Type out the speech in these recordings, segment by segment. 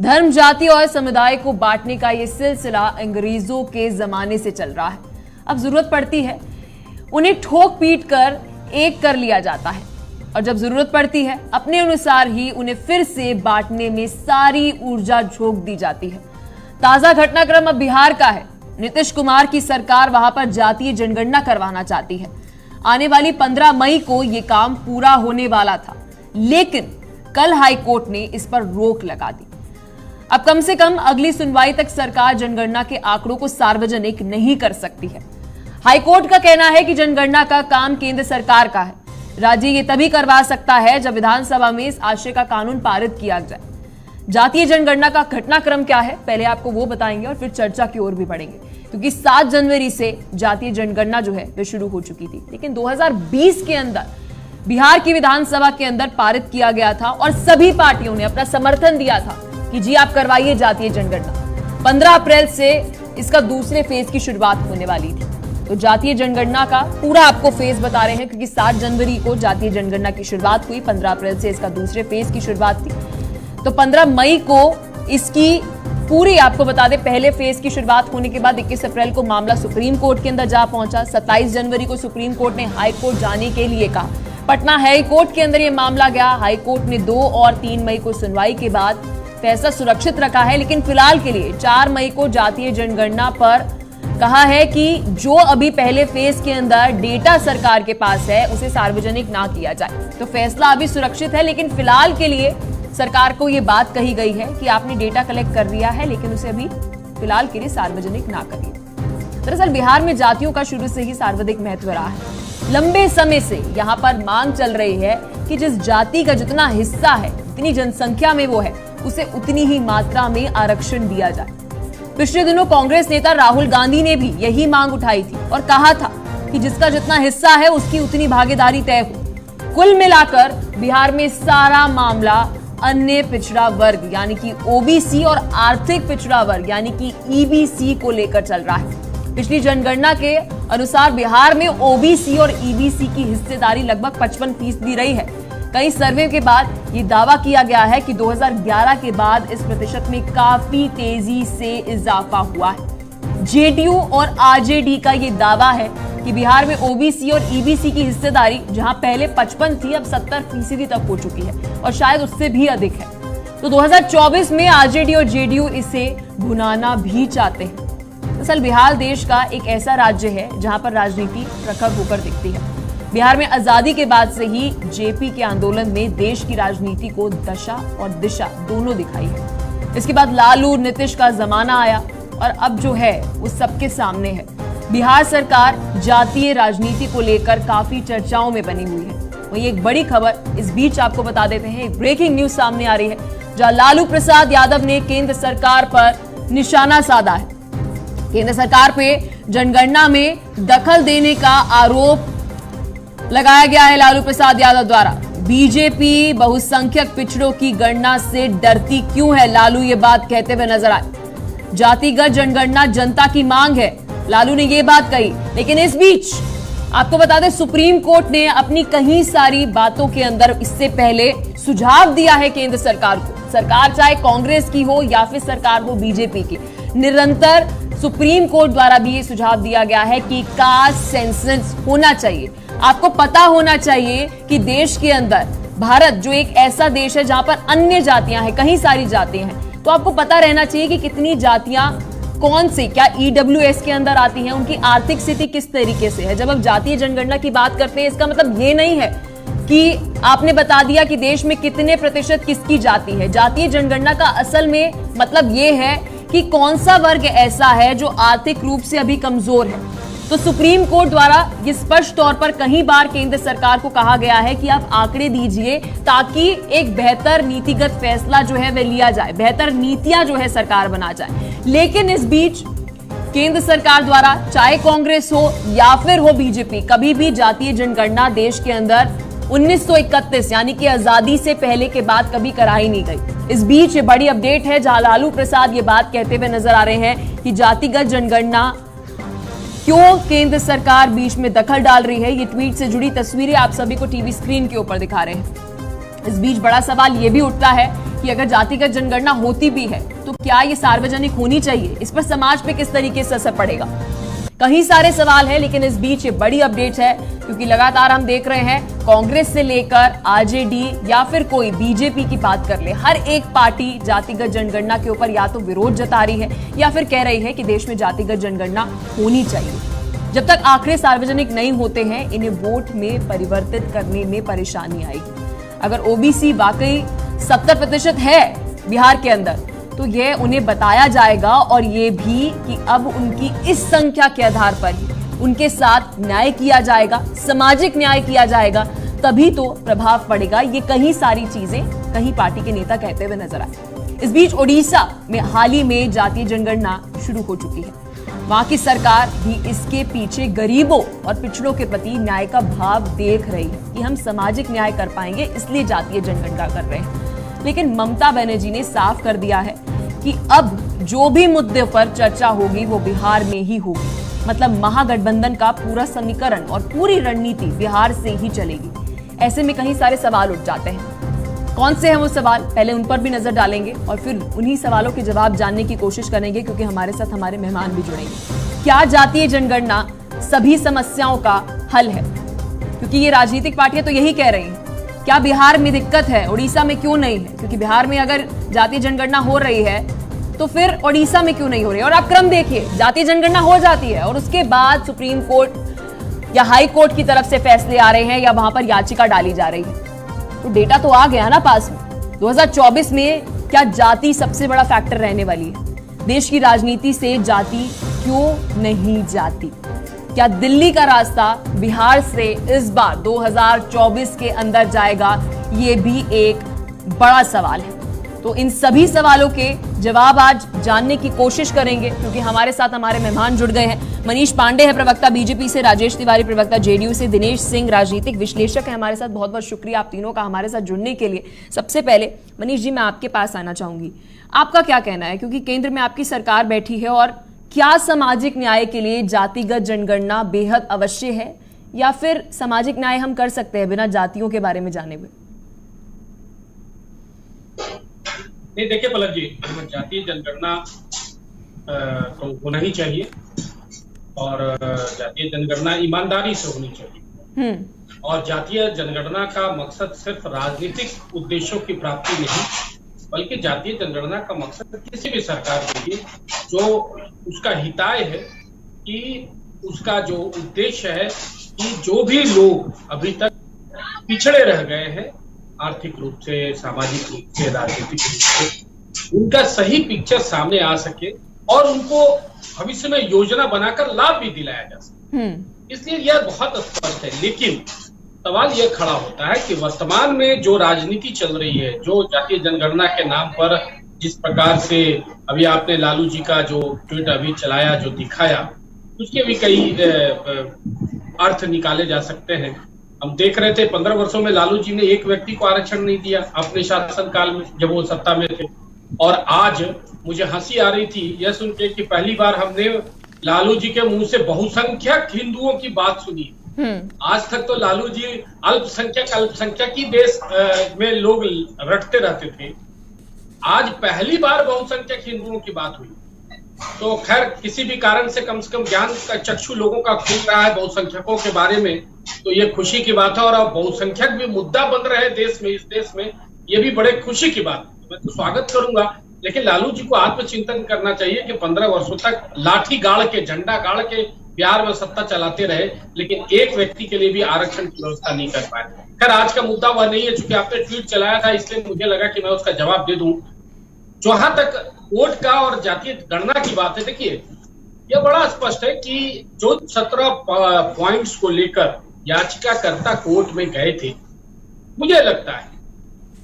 धर्म, जाति और समुदाय को बांटने का ये सिलसिला अंग्रेजों के जमाने से चल रहा है। अब जरूरत पड़ती है उन्हें ठोक पीट कर एक कर लिया जाता है और जब जरूरत पड़ती है अपने अनुसार ही उन्हें फिर से बांटने में सारी ऊर्जा झोंक दी जाती है। ताजा घटनाक्रम अब बिहार का है। नीतीश कुमार की सरकार वहां पर जातीय जनगणना करवाना चाहती है। आने वाली 15 मई को यह काम पूरा होने वाला था, लेकिन कल हाईकोर्ट ने इस पर रोक लगा दी। अब कम से कम अगली सुनवाई तक सरकार जनगणना के आंकड़ों को सार्वजनिक नहीं कर सकती है। हाईकोर्ट का कहना है कि जनगणना का काम केंद्र सरकार का है। राज्य ये तभी करवा सकता है जब विधानसभा में इस आशय का कानून पारित किया जाए। जातीय जनगणना का घटनाक्रम क्या है, पहले आपको वो बताएंगे और फिर चर्चा की ओर भी बढ़ेंगे, क्योंकि 7 जनवरी से जातीय जनगणना जो है वो शुरू हो चुकी थी, लेकिन 2020 के अंदर बिहार की विधानसभा के अंदर पारित किया गया था और सभी पार्टियों ने अपना समर्थन दिया था कि जी आप करवाइए जातीय जनगणना। 15 अप्रैल से इसका दूसरे फेज की शुरुआत होने वाली थी। तो जातीय जनगणना का पूरा आपको फेज बता रहे हैं, क्योंकि 7 जनवरी को जातीय जनगणना की शुरुआत हुई, 15 अप्रैल से इसका दूसरे फेज की शुरुआत थी। तो 15 मई को इसकी पूरी आपको बता दें, पहले फेज की शुरुआत होने के बाद 21 अप्रैल को मामला सुप्रीम कोर्ट के अंदर जा पहुंचा। 27 जनवरी को सुप्रीम कोर्ट ने हाई कोर्ट जाने के लिए कहा। पटना हाई कोर्ट के अंदर यह मामला गया। हाई कोर्ट ने 2 और 3 मई को सुनवाई के बाद फैसला सुरक्षित रखा है, लेकिन फिलहाल के लिए 4 मई को जातीय जनगणना पर कहा है कि जो अभी पहले फेज के अंदर डेटा सरकार के पास है उसे सार्वजनिक ना किया जाए। तो फैसला अभी सुरक्षित है, लेकिन फिलहाल के लिए सरकार को यह बात कही गई है कि आपने डेटा कलेक्ट कर दिया है, लेकिन उसे अभी फिलहाल के लिए सार्वजनिक ना करिए। दरअसल बिहार में जातियों का शुरू से ही सर्वाधिक महत्व रहा है। लंबे समय से यहां पर मांग चल रही है कि जिस जाति का जितना हिस्सा है, जितनी जनसंख्या में वो है, उसे उतनी ही मात्रा में आरक्षण दिया जाए। पिछले दिनों कांग्रेस नेता राहुल गांधी ने भी यही मांग उठाई थी और कहा था कि जिसका जितना हिस्सा है उसकी उतनी भागीदारी तय हो। कुल मिलाकर बिहार में सारा मामला अन्य पिछड़ा वर्ग यानी कि ओबीसी और आर्थिक पिछड़ा वर्ग यानी कि ईबीसी को लेकर चल रहा है। पिछली जनगणना के अनुसार बिहार में ओबीसी और ईबीसी की हिस्सेदारी लगभग 55% रही है। कई सर्वे के बाद ये दावा किया गया है कि 2011 के बाद इस प्रतिशत में काफी तेजी से इजाफा हुआ है। जेडीयू और आरजेडी का ये दावा है कि बिहार में ओबीसी और ईबीसी की हिस्सेदारी जहां पहले 55 थी, अब 70% तक हो चुकी है और शायद उससे भी अधिक है। तो 2024 में आरजेडी और जेडीयू इसे भुनाना भी चाहते हैं। दरअसल बिहार देश का एक ऐसा राज्य है जहां पर राजनीति प्रखर होकर दिखती है। बिहार में आजादी के बाद से ही जेपी के आंदोलन में देश की राजनीति को दशा और दिशा दोनों दिखाई है। इसके बाद लालू नीतीश का जमाना आया और अब जो है वो सबके सामने है। बिहार सरकार जातीय राजनीति को लेकर काफी चर्चाओं में बनी हुई है। वही एक बड़ी खबर इस बीच आपको बता देते हैं, एक ब्रेकिंग न्यूज सामने आ रही है, जहां लालू प्रसाद यादव ने केंद्र सरकार पर निशाना साधा है। केंद्र सरकार पे जनगणना में दखल देने का आरोप लगाया गया है लालू प्रसाद यादव द्वारा। बीजेपी बहुसंख्यक पिछड़ों की गणना से डरती क्यों है, लालू ये बात कहते हुए नजर आए। जातिगत जनगणना जनता की मांग है, लालू ने ये बात कही। लेकिन इस बीच आपको बता दें, सुप्रीम कोर्ट ने अपनी कई सारी बातों के अंदर इससे पहले सुझाव दिया है केंद्र सरकार को। सरकार चाहे कांग्रेस की हो या फिर सरकार हो बीजेपी की, निरंतर सुप्रीम कोर्ट द्वारा भी ये सुझाव दिया गया है कि कास्ट सेंसस होना चाहिए। आपको पता होना चाहिए कि देश के अंदर भारत जो एक ऐसा देश है जहां पर अन्य जातियां हैं, कई सारी जातियां हैं, तो आपको पता रहना चाहिए कि कितनी जातियां कौन से क्या ईडब्ल्यूएस के अंदर आती हैं, उनकी आर्थिक स्थिति किस तरीके से है। जब आप जातीय जनगणना की बात करते हैं, इसका मतलब ये नहीं है कि आपने बता दिया कि देश में कितने प्रतिशत किसकी जाति है। जातीय जनगणना का असल में मतलब ये है कि कौन सा वर्ग ऐसा है जो आर्थिक रूप से अभी कमजोर है। तो सुप्रीम कोर्ट द्वारा ये स्पष्ट तौर पर कई बार केंद्र सरकार को कहा गया है कि आप आंकड़े दीजिए ताकि एक बेहतर नीतिगत फैसला जो है वह लिया जाए, बेहतर नीतियां जो है सरकार बना जाए। लेकिन इस बीच केंद्र सरकार द्वारा चाहे कांग्रेस हो या फिर हो बीजेपी, कभी भी जातीय जनगणना देश के अंदर 1931 यानी कि आजादी से पहले के बाद कभी कराई नहीं गई। इस बीच ये बड़ी अपडेट है जहां लालू प्रसाद ये बात कहते हुए नजर आ रहे हैं कि जातिगत जनगणना क्यों केंद्र सरकार बीच में दखल डाल रही है। ये ट्वीट से जुड़ी तस्वीरें आप सभी को टीवी स्क्रीन के ऊपर दिखा रहे हैं। इस बीच बड़ा सवाल यह भी उठता है कि अगर जातिगत जनगणना होती भी है तो क्या ये सार्वजनिक होनी चाहिए, इस पर समाज पे किस तरीके से असर पड़ेगा। कई सारे सवाल हैं, लेकिन इस बीच ये बड़ी अपडेट है क्योंकि लगातार हम देख रहे हैं कांग्रेस से लेकर आरजेडी या फिर कोई बीजेपी की बात कर ले, हर एक पार्टी जातिगत जनगणना के ऊपर या तो विरोध जता रही है या फिर कह रही है कि देश में जातिगत जनगणना होनी चाहिए। जब तक आंकड़े सार्वजनिक नहीं होते हैं, इन्हें वोट में परिवर्तित करने में परेशानी आएगी। अगर ओबीसी वाकई 70% है बिहार के अंदर तो यह उन्हें बताया जाएगा और ये भी कि अब उनकी इस संख्या के आधार पर ही उनके साथ न्याय किया जाएगा, सामाजिक न्याय किया जाएगा, तभी तो प्रभाव पड़ेगा। ये कई सारी चीजें कहीं पार्टी के नेता कहते हुए नजर आए। इस बीच ओडिशा में हाल ही में जातीय जनगणना शुरू हो चुकी है। वहां की सरकार भी इसके पीछे गरीबों और पिछड़ों के प्रति न्याय का भाव देख रही है कि हम सामाजिक न्याय कर पाएंगे, इसलिए जातीय जनगणना कर रहे हैं। लेकिन ममता बनर्जी ने साफ कर दिया है कि अब जो भी मुद्दे पर चर्चा होगी वो बिहार में ही होगी। मतलब महागठबंधन का पूरा समीकरण और पूरी रणनीति बिहार से ही चलेगी। ऐसे में कई सारे सवाल उठ जाते हैं। कौन से हैं वो सवाल, पहले उन पर भी नजर डालेंगे और फिर उन्हीं सवालों के जवाब जानने की कोशिश करेंगे क्योंकि हमारे साथ हमारे मेहमान भी जुड़ेंगे। क्या जातीय जनगणना सभी समस्याओं का हल है? क्योंकि ये राजनीतिक पार्टियां तो यही कह रही हैं। क्या बिहार में दिक्कत है, उड़ीसा में क्यों नहीं है? क्योंकि बिहार में अगर जातीय जनगणना हो रही है तो फिर ओडिशा में क्यों नहीं हो रही है? और आप क्रम देखिए, जातीय जनगणना हो जाती है और उसके बाद सुप्रीम कोर्ट या हाई कोर्ट की तरफ से फैसले आ रहे हैं या वहां पर याचिका डाली जा रही है। तो डेटा तो आ गया ना पास में। 2024 में क्या जाति सबसे बड़ा फैक्टर रहने वाली है? देश की राजनीति से जाति क्यों नहीं जाती? क्या दिल्ली का रास्ता बिहार से इस बार 2024 के अंदर जाएगा? ये भी एक बड़ा सवाल है। तो इन सभी सवालों के जवाब आज जानने की कोशिश करेंगे क्योंकि हमारे साथ हमारे मेहमान जुड़ गए हैं। मनीष पांडे है प्रवक्ता बीजेपी से, राजेश तिवारी प्रवक्ता जेडीयू से, दिनेश सिंह राजनीतिक विश्लेषक है हमारे साथ। बहुत बहुत शुक्रिया आप तीनों का हमारे साथ जुड़ने के लिए। सबसे पहले मनीष जी, मैं आपके पास आना चाहूंगी, आपका क्या कहना है क्योंकि केंद्र में आपकी सरकार बैठी है और क्या सामाजिक न्याय के लिए जातिगत जनगणना बेहद अवश्य है या फिर सामाजिक न्याय हम कर सकते हैं बिना जातियों के बारे में जाने हुए? नहीं, देखिए पलक जी, जातीय जनगणना तो होना ही चाहिए और जातीय जनगणना ईमानदारी से होनी चाहिए। और जातीय जनगणना का मकसद सिर्फ राजनीतिक उद्देश्यों की प्राप्ति नहीं, बल्कि जातीय जनगणना का मकसद किसी भी सरकार के लिए जो उसका हिताय है कि उसका जो उद्देश्य है कि जो भी लोग अभी तक पिछड़े रह गए हैं आर्थिक रूप से, सामाजिक रूप से, राजनीतिक रूप से, उनका सही पिक्चर सामने आ सके और उनको भविष्य में योजना बनाकर लाभ भी दिलाया जा सके। इसलिए यह बहुत स्पष्ट है। लेकिन सवाल यह खड़ा होता है कि वर्तमान में जो राजनीति चल रही है, जो जातीय जनगणना के नाम पर जिस प्रकार से अभी आपने लालू जी का जो ट्वीट अभी चलाया, जो दिखाया, उसके भी कई अर्थ निकाले जा सकते हैं। हम देख रहे थे 15 वर्षों में लालू जी ने एक व्यक्ति को आरक्षण नहीं दिया अपने शासनकाल में जब वो सत्ता में थे। और आज मुझे हंसी आ रही थी यह सुन के कि पहली बार हमने लालू जी के मुंह से बहुसंख्यक हिंदुओं की बात सुनी। आज तक तो लालू जी अल्पसंख्यक ही देश में लोग रटते रहते थे, आज पहली बार बहुसंख्यक हिंदुओं की बात हुई। तो खैर किसी भी कारण से कम ज्ञान का चक्षु लोगों का खुल रहा है बहुसंख्यकों के बारे में, तो ये खुशी की बात है। और अब बहुसंख्यक भी मुद्दा बन रहे हैं देश में, इस देश में, ये भी बड़े खुशी की बात है। मैं तो स्वागत करूंगा, लेकिन लालू जी को आत्मचिंतन करना चाहिए कि 15 वर्षों तक लाठी गाड़ के, झंडा गाड़ के बिहार में सत्ता चलाते रहे, लेकिन एक व्यक्ति के लिए भी आरक्षण की व्यवस्था नहीं कर पाए। खैर आज का मुद्दा वह नहीं है, चूंकि आपने ट्वीट चलाया था इसलिए मुझे लगा कि मैं उसका जवाब दे दूं। जहां तक वोट का और जातीय गणना की बात है, देखिए यह बड़ा स्पष्ट है कि जो 17 पॉइंट्स को लेकर याचिकाकर्ता कोर्ट में गए थे, मुझे लगता है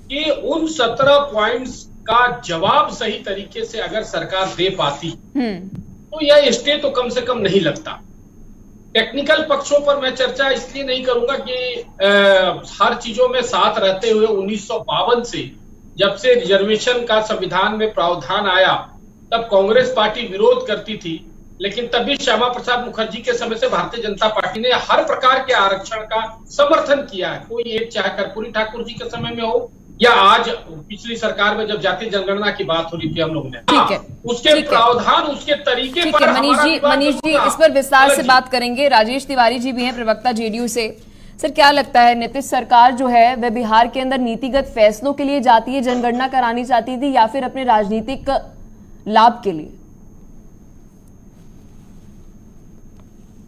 कि उन 17 पॉइंट्स का जवाब सही तरीके से अगर सरकार दे पाती तो यह स्टे तो कम से कम नहीं लगता। टेक्निकल पक्षों पर मैं चर्चा इसलिए नहीं करूंगा कि हर चीजों में साथ रहते हुए 1952 से जब से रिजर्वेशन का संविधान में प्रावधान आया तब कांग्रेस पार्टी विरोध करती थी, लेकिन तभी श्यामा प्रसाद मुखर्जी के समय से भारतीय जनता पार्टी ने हर प्रकार के आरक्षण का समर्थन किया है। कोई एक, चाहे कर्पूरी ठाकुर जी के समय में हो या आज पिछली सरकार में जब जातीय जनगणना की बात हो रही थी हम लोग ने, ठीक है, उसके प्रावधान, उसके तरीके पर मनीष जी इस पर विस्तार से बात करेंगे। राजेश तिवारी जी भी हैं, प्रवक्ता जेडीयू से। सर, क्या लगता है, नीतीश सरकार जो है वह बिहार के अंदर नीतिगत फैसलों के लिए जातीय जनगणना करानी चाहती थी या फिर अपने राजनीतिक लाभ के लिए?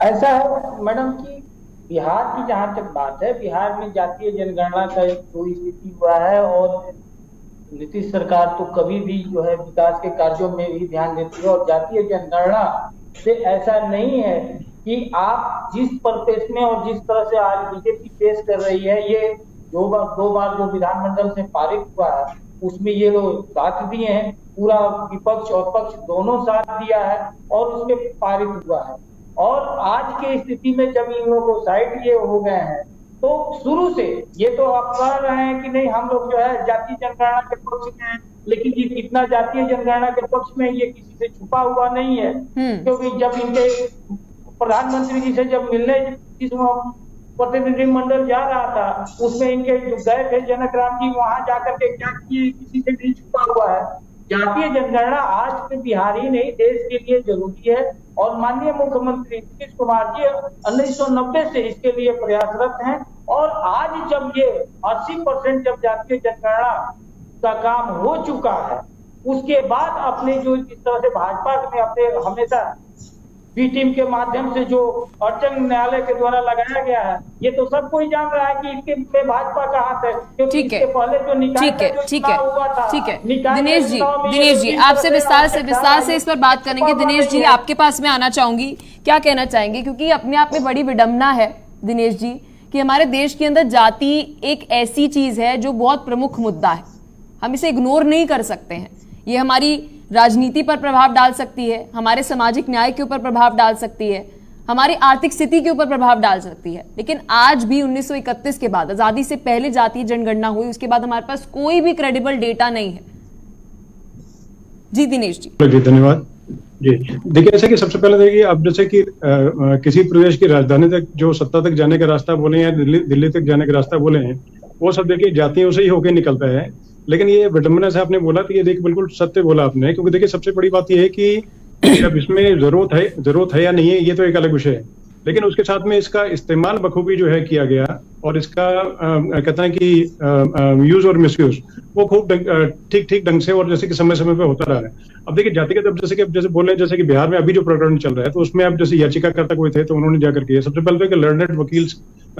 ऐसा है मैडम कि बिहार की जहां तक बात है, बिहार में जातीय जनगणना का एक जो स्थिति हुआ है, और नीतीश सरकार तो कभी भी जो है विकास के कार्यों में भी ध्यान देती है। और जातीय जनगणना से ऐसा नहीं है कि आप जिस पर्पस में और जिस तरह से आज बीजेपी पेश कर रही है, ये दो बार जो विधानमंडल से पारित हुआ है उसमें ये लोग साथ दिए हैं, पूरा विपक्ष और पक्ष दोनों साथ दिया है और उसमें पारित हुआ है। और आज के स्थिति में जब इन लोगों को साइड ये हो गए हैं, तो शुरू से ये तो आप कह रहे हैं कि नहीं हम लोग जो है जातीय जनगणना के पक्ष में हैं, लेकिन ये कितना जातीय जनगणना के पक्ष में ये किसी से छुपा हुआ नहीं है। क्योंकि जब इनके प्रधानमंत्री जी से जब मिलने जिस प्रतिनिधिमंडल जा रहा था, उसमें इनके जो गए थे जनक राम जी, वहां जाकर के क्या किए किसी से नहीं छुपा हुआ है। जातीय जनगणना आज के बिहार ही नहीं देश के लिए जरूरी है, और माननीय मुख्यमंत्री नीतीश कुमार जी 1990 से इसके लिए प्रयासरत हैं। और आज जब ये 80% जब जातीय जनगणना का काम हो चुका है, उसके बाद अपने जो जिस तरह से भाजपा में अपने हमेशा बी टीम के माध्यम से जो अड़चन न्यायालय के द्वारा लगाया गया है, ये तो सब कोई जान रहा है कि इसके में भाजपा का हाथ है, क्योंकि इसके पहले जो निकाय हुआ था। ठीक है दिनेश जी आपसे विस्तार से इस पर बात करेंगे। दिनेश जी, आपके पास मैं आना चाहूंगी, क्या कहना चाहेंगे? क्योंकि अपने आप में बड़ी विडंबना है दिनेश जी कि हमारे देश के अंदर जाति एक ऐसी चीज है जो बहुत प्रमुख मुद्दा है, हम इसे इग्नोर नहीं कर सकते हैं। ये हमारी राजनीति पर प्रभाव डाल सकती है, हमारे सामाजिक न्याय के ऊपर प्रभाव डाल सकती है, हमारी आर्थिक स्थिति के ऊपर प्रभाव डाल सकती है। लेकिन आज भी 1931 के बाद, आजादी से पहले जातीय जनगणना हुई, उसके बाद हमारे पास कोई भी क्रेडिबल डेटा नहीं है। जी दिनेश जी। धन्यवाद जी। देखिए, ऐसा कि सबसे पहले देखिए, अब जैसे कि किसी प्रदेश की राजधानी तक जो सत्ता तक जाने का रास्ता बोले या दिल्ली तक जाने का रास्ता बोले हैं, वो सब देखिए जातियों से ही होकर निकलता है। लेकिन ये विडंबना से आपने बोला, तो ये देखिए बिल्कुल सत्य बोला आपने, क्योंकि देखिए सबसे बड़ी बात ये है कि अब इसमें जरूरत है या नहीं है, ये तो एक अलग विषय है, लेकिन उसके साथ में इसका इस्तेमाल बखूबी जो है किया गया, और इसका कहते हैं कि यूज और मिसयूज वो खूब ठीक ढंग से और जैसे कि समय समय पे होता रहा है। अब देखिए जातिगत, अब जैसे बोले, जैसे कि बिहार में अभी जो प्रकरण चल रहा है, तो उसमें अब जैसे याचिकाकर्ता कोई थे, तो उन्होंने जाकर के सबसे पहले तो लर्नड वकील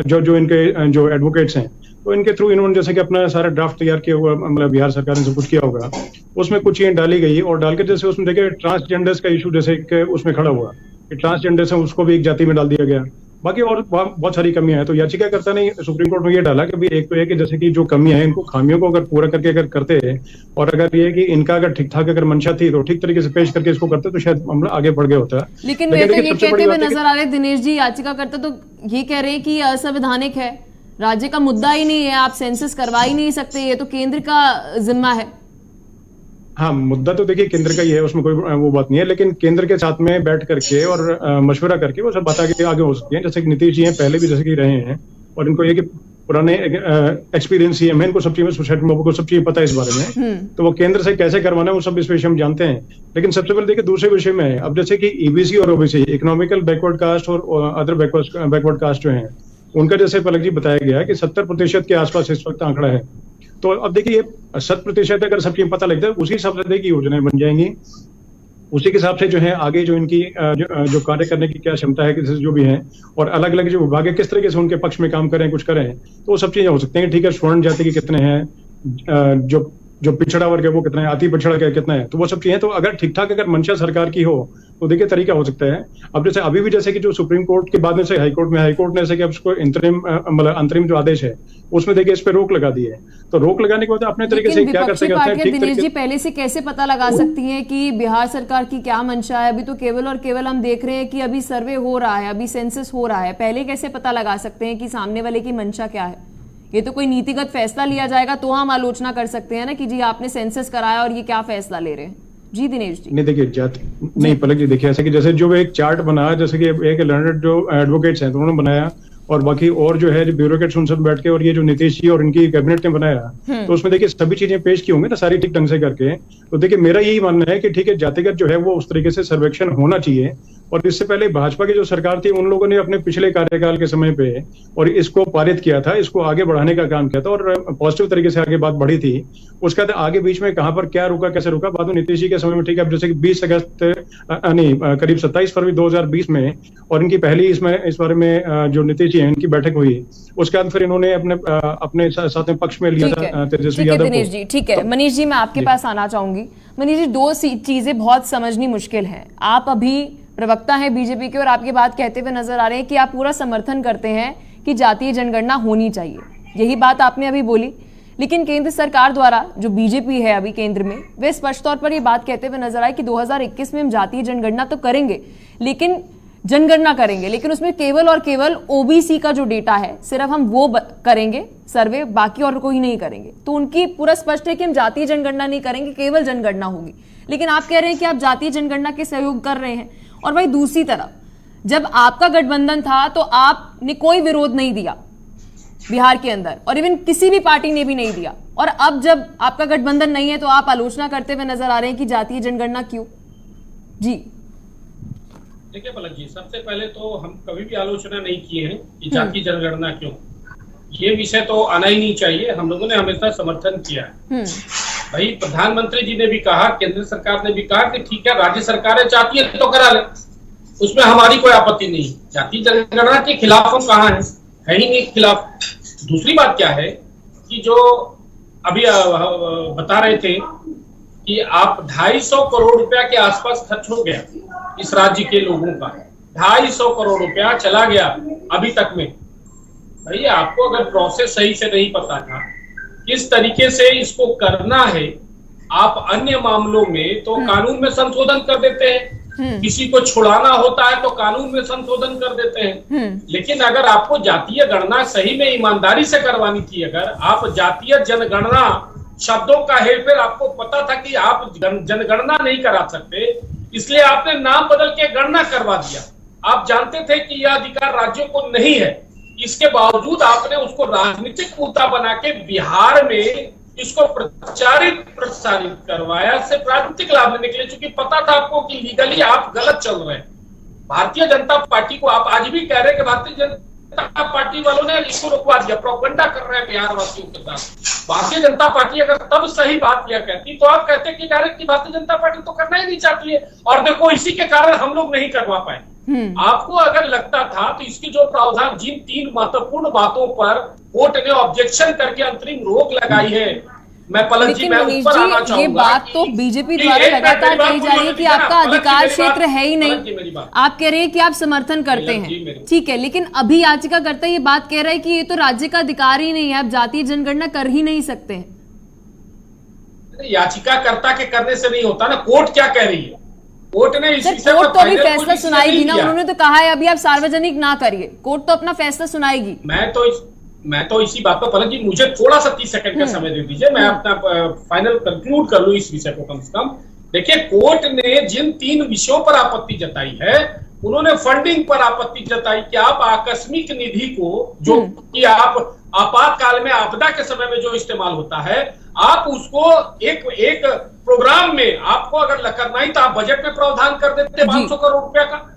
जो इनके जो एडवोकेट्स हैं, तो इनके थ्रू इन्होंने जैसे कि अपना सारा ड्राफ्ट तैयार किया हुआ, मतलब बिहार सरकार ने सब कुछ किया होगा, उसमें कुछ चीजें डाली गई और डाल के जैसे उसमें देखिए ट्रांसजेंडर्स का इशू जैसे उसमें खड़ा हुआ कि ट्रांसजेंडर्स है उसको भी एक जाति में डाल दिया गया, बाकी और बहुत सारी कमियां हैं। तो याचिकाकर्ता ने सुप्रीम कोर्ट में ये डाला कि भाई एक तो ये कि जैसे कि जो कमियां हैं, इनको खामियों को अगर पूरा करके अगर करते हैं, और अगर ये कि इनका अगर ठीक ठाक अगर मंशा थी तो ठीक तरीके से पेश करके इसको करते, तो शायद हम आगे बढ़ गया होता है। लेकिन वे तो ये कहते हुए नजर आ रहे दिनेश जी, याचिकाकर्ता तो ये कह रहे हैं कि असंवैधानिक है, राज्य का मुद्दा ही नहीं है, आप सेंसस करवा ही नहीं सकते, ये तो केंद्र का जिम्मा है। हाँ, मुद्दा तो देखिए केंद्र का ही है, उसमें कोई वो बात नहीं है, लेकिन केंद्र के साथ में बैठ करके और मशवरा करके वो सब बात आगे हो सकती है। जैसे कि नीतीश जी हैं, पहले भी जैसे कि रहे हैं, और इनको ये कि पुराने एक्सपीरियंस ही है, इनको सब चीजें सोसाइटी में को सब चीजें पता है इस बारे में, तो वो केंद्र से कैसे करवाना है वो सब इस विषय हम जानते हैं। लेकिन सबसे पहले देखिए दूसरे विषय में है, अब जैसे कि ईबीसी और ओबीसी, इकोनॉमिकल बैकवर्ड कास्ट और अदर बैकवर्ड कास्ट जो है, उनका जैसे पलक जी बताया गया है कि 70% के आसपास इस वक्त आंकड़ा है। तो अब देखिए 100% अगर सब चीजें पता लगता है, उसी हिसाब से देखिए योजनाएं बन जाएंगी, उसी के हिसाब से जो है आगे जो इनकी जो कार्य करने की क्या क्षमता है, जो भी है, और अलग अलग जो विभाग है किस तरीके से उनके पक्ष में काम करें, कुछ करें, तो वो सब चीजें हो सकती हैं। ठीक है, स्वर्ण जाति के कितने हैं, जो पिछड़ा वर्ग है वो कितना है, अति पिछड़ा का कितना है, तो वो सब चीजें, तो अगर ठीक ठाक अगर मंशा सरकार की हो तो देखिए तरीका हो सकता है। अब जैसे अभी भी जैसे कि जो सुप्रीम कोर्ट के बाद में से हाईकोर्ट ने ऐसे कि अब उसको अंतरिम जो आदेश है उसमें देखिए इस पे रोक लगा दी है, तो रोक लगाने के बाद अपने तरीके से क्या कर सकते हैं। दिनेश जी, पहले से कैसे पता लगा सकती हैं कि बिहार सरकार की क्या मंशा है? अभी तो केवल और केवल हम देख रहे हैं कि अभी सर्वे हो रहा है, अभी सेंसस हो रहा है, पहले कैसे पता लगा सकते हैं कि सामने वाले की मंशा क्या है? ये तो कोई नीतिगत फैसला लिया जाएगा तो हम आलोचना कर सकते हैं ना कि जी आपने सेंसस कराया और ये क्या फैसला ले रहे हैं। जी दिनेश जी। नहीं देखिए नहीं पलक जी, देखिए ऐसा कि जैसे जो एक चार्ट बना, जैसे कि एक लर्नड जो एडवोकेट्स हैं तो उन्होंने बनाया, और बाकी और जो है जो ब्यूरोक्रेट्स उन सब बैठ के और ये जो नीतीश जी और इनकी कैबिनेट ने बनाया, तो उसमें देखिए सभी चीजें पेश की होंगी ना सारी ठीक ढंग से करके। तो देखिए मेरा यही मानना है कि ठीक है, जातिगत जो है वो उस तरीके से सर्वेक्षण होना चाहिए। और इससे पहले भाजपा की जो सरकार थी उन लोगों ने अपने पिछले कार्यकाल के समय पे और इसको पारित किया था, इसको आगे बढ़ाने का काम किया था और पॉजिटिव तरीके से आगे बात बढ़ी थी। उसके बाद आगे बीच में कहां पर क्या रुका, कैसे रुका, बाद में नीतीश जी के समय में ठीक है, अब जैसे कि 20 अगस्त करीब 27 फरवरी 2020 में और इनकी पहली इस बारे में जो नीतीश जी हैं इनकी बैठक हुई, उसके बाद फिर इन्होंने अपने साथ में पक्ष में लिया था तेजस्वी यादव दिनेश जी। ठीक है मनीष जी, मैं आपके पास आना चाहूंगी। मनीष जी, दो चीजें बहुत समझनी मुश्किल है। आप अभी प्रवक्ता हैं बीजेपी के और आपकी बात कहते हुए नजर आ रहे हैं कि आप पूरा समर्थन करते हैं कि जातीय जनगणना होनी चाहिए, यही बात आपने अभी बोली। लेकिन केंद्र सरकार द्वारा जो बीजेपी है अभी केंद्र में, वे स्पष्ट तौर पर ये बात कहते हुए नजर आए कि 2021 में हम जातीय जनगणना तो करेंगे, लेकिन जनगणना करेंगे, लेकिन उसमें केवल और केवल ओबीसी का जो डेटा है सिर्फ हम वो करेंगे सर्वे, बाकी और कोई नहीं करेंगे। तो उनकी पूरा स्पष्ट है कि हम जातीय जनगणना नहीं करेंगे, केवल जनगणना होगी। लेकिन आप कह रहे हैं कि आप जातीय जनगणना के सहयोग कर रहे हैं। और भाई दूसरी तरफ जब आपका गठबंधन था तो आपने कोई विरोध नहीं दिया बिहार के अंदर, और इवन किसी भी पार्टी ने भी नहीं दिया। और अब जब आपका गठबंधन नहीं है तो आप आलोचना करते हुए नजर आ रहे हैं कि जातीय जनगणना क्यों? जी देखिए पलक जी, सबसे पहले तो हम कभी भी आलोचना नहीं किए हैं कि जातीय जनगणना क्यों, ये विषय तो आना ही नहीं चाहिए। हम लोगों ने हमेशा समर्थन किया है। भाई प्रधानमंत्री जी ने भी कहा, केंद्र सरकार ने भी कहा कि ठीक है राज्य सरकारें चाहती है तो करा ले, उसमें हमारी कोई आपत्ति नहीं। जातीय जनगणना के खिलाफ हम कहाँ हैं, है ही नहीं खिलाफ। दूसरी बात क्या है कि जो अभी बता रहे थे कि आप 250 करोड़ रुपया के आसपास खर्च हो गया इस राज्य के लोगों का, 250 करोड़ रुपया चला गया अभी तक में। भैया आपको अगर प्रोसेस सही से नहीं पता था किस तरीके से इसको करना है, आप अन्य मामलों में तो कानून में संशोधन कर देते हैं, किसी को छुड़ाना होता है तो कानून में संशोधन कर देते हैं। लेकिन अगर आपको जातीय गणना सही में ईमानदारी से करवानी थी, अगर आप जातीय जनगणना शब्दों का हेरफेर आपको पता था कि आप जनगणना नहीं करा सकते, इसलिए आपने नाम बदल के गणना करवा दिया। आप जानते थे कि यह अधिकार राज्यों को नहीं है, इसके बावजूद आपने उसको राजनीतिक मुद्दा बना के बिहार में इसको प्रसारित करवाया, से राजनीतिक लाभ लेने के लिए, चूंकि पता था आपको कि लीगली आप गलत चल रहे हैं। भारतीय जनता पार्टी को आप आज भी कह रहे हैं कि भारतीय जनता पार्टी वालों ने इसको रुकवा दिया, प्रोपेगेंडा कर रहे हैं बिहार वासियों के साथ। भारतीय जनता पार्टी अगर तब सही बात किया कहती तो आप कहते कि डायरेक्ट की भारतीय जनता पार्टी तो करना ही नहीं चाहती है, और देखो इसी के कारण हम लोग नहीं करवा पाए। आपको अगर लगता था तो इसकी जो प्रावधान, जिन 3 महत्वपूर्ण बातों पर कोर्ट ने ऑब्जेक्शन करके अंतरिम रोक लगाई है, मैं पलक जी मैं ऊपर आना चाहूंगा। ये बात तो बीजेपी द्वारा लगातार कही जा रही है कि आपका अधिकार क्षेत्र है ही नहीं। आप कह रहे हैं कि आप समर्थन करते हैं, ठीक है, लेकिन अभी याचिकाकर्ता ये बात कह रहा है कि ये तो राज्य का अधिकार ही नहीं है, आप जातीय जनगणना कर ही नहीं सकते हैं। याचिकाकर्ता के करने से नहीं होता ना, कोर्ट क्या कह रही है? कोर्ट ने कोर्ट तो अभी फैसला सुनाएगी ना, उन्होंने तो कहा है अभी आप सार्वजनिक ना करिए, कोर्ट तो अपना फैसला सुनाएगी। मैं तो इसी बात पर पलक जी मुझे थोड़ा सा 30 सेकंड का समय दे दीजिए, मैं अपना फाइनल कंक्लूड कर लूं इस विषय को कम से कम। देखिए कोर्ट ने जिन 3 विषयों पर आपत्ति जताई है, उन्होंने फंडिंग पर आपत्ति जताई कि आप आकस्मिक निधि को, जो कि आप आपातकाल में आपदा के समय में जो इस्तेमाल होता है, आप उसको एक प्रोग्राम में आपको अगर करना ही तो आप बजट में प्रावधान कर देते 500 करोड़ रुपया का।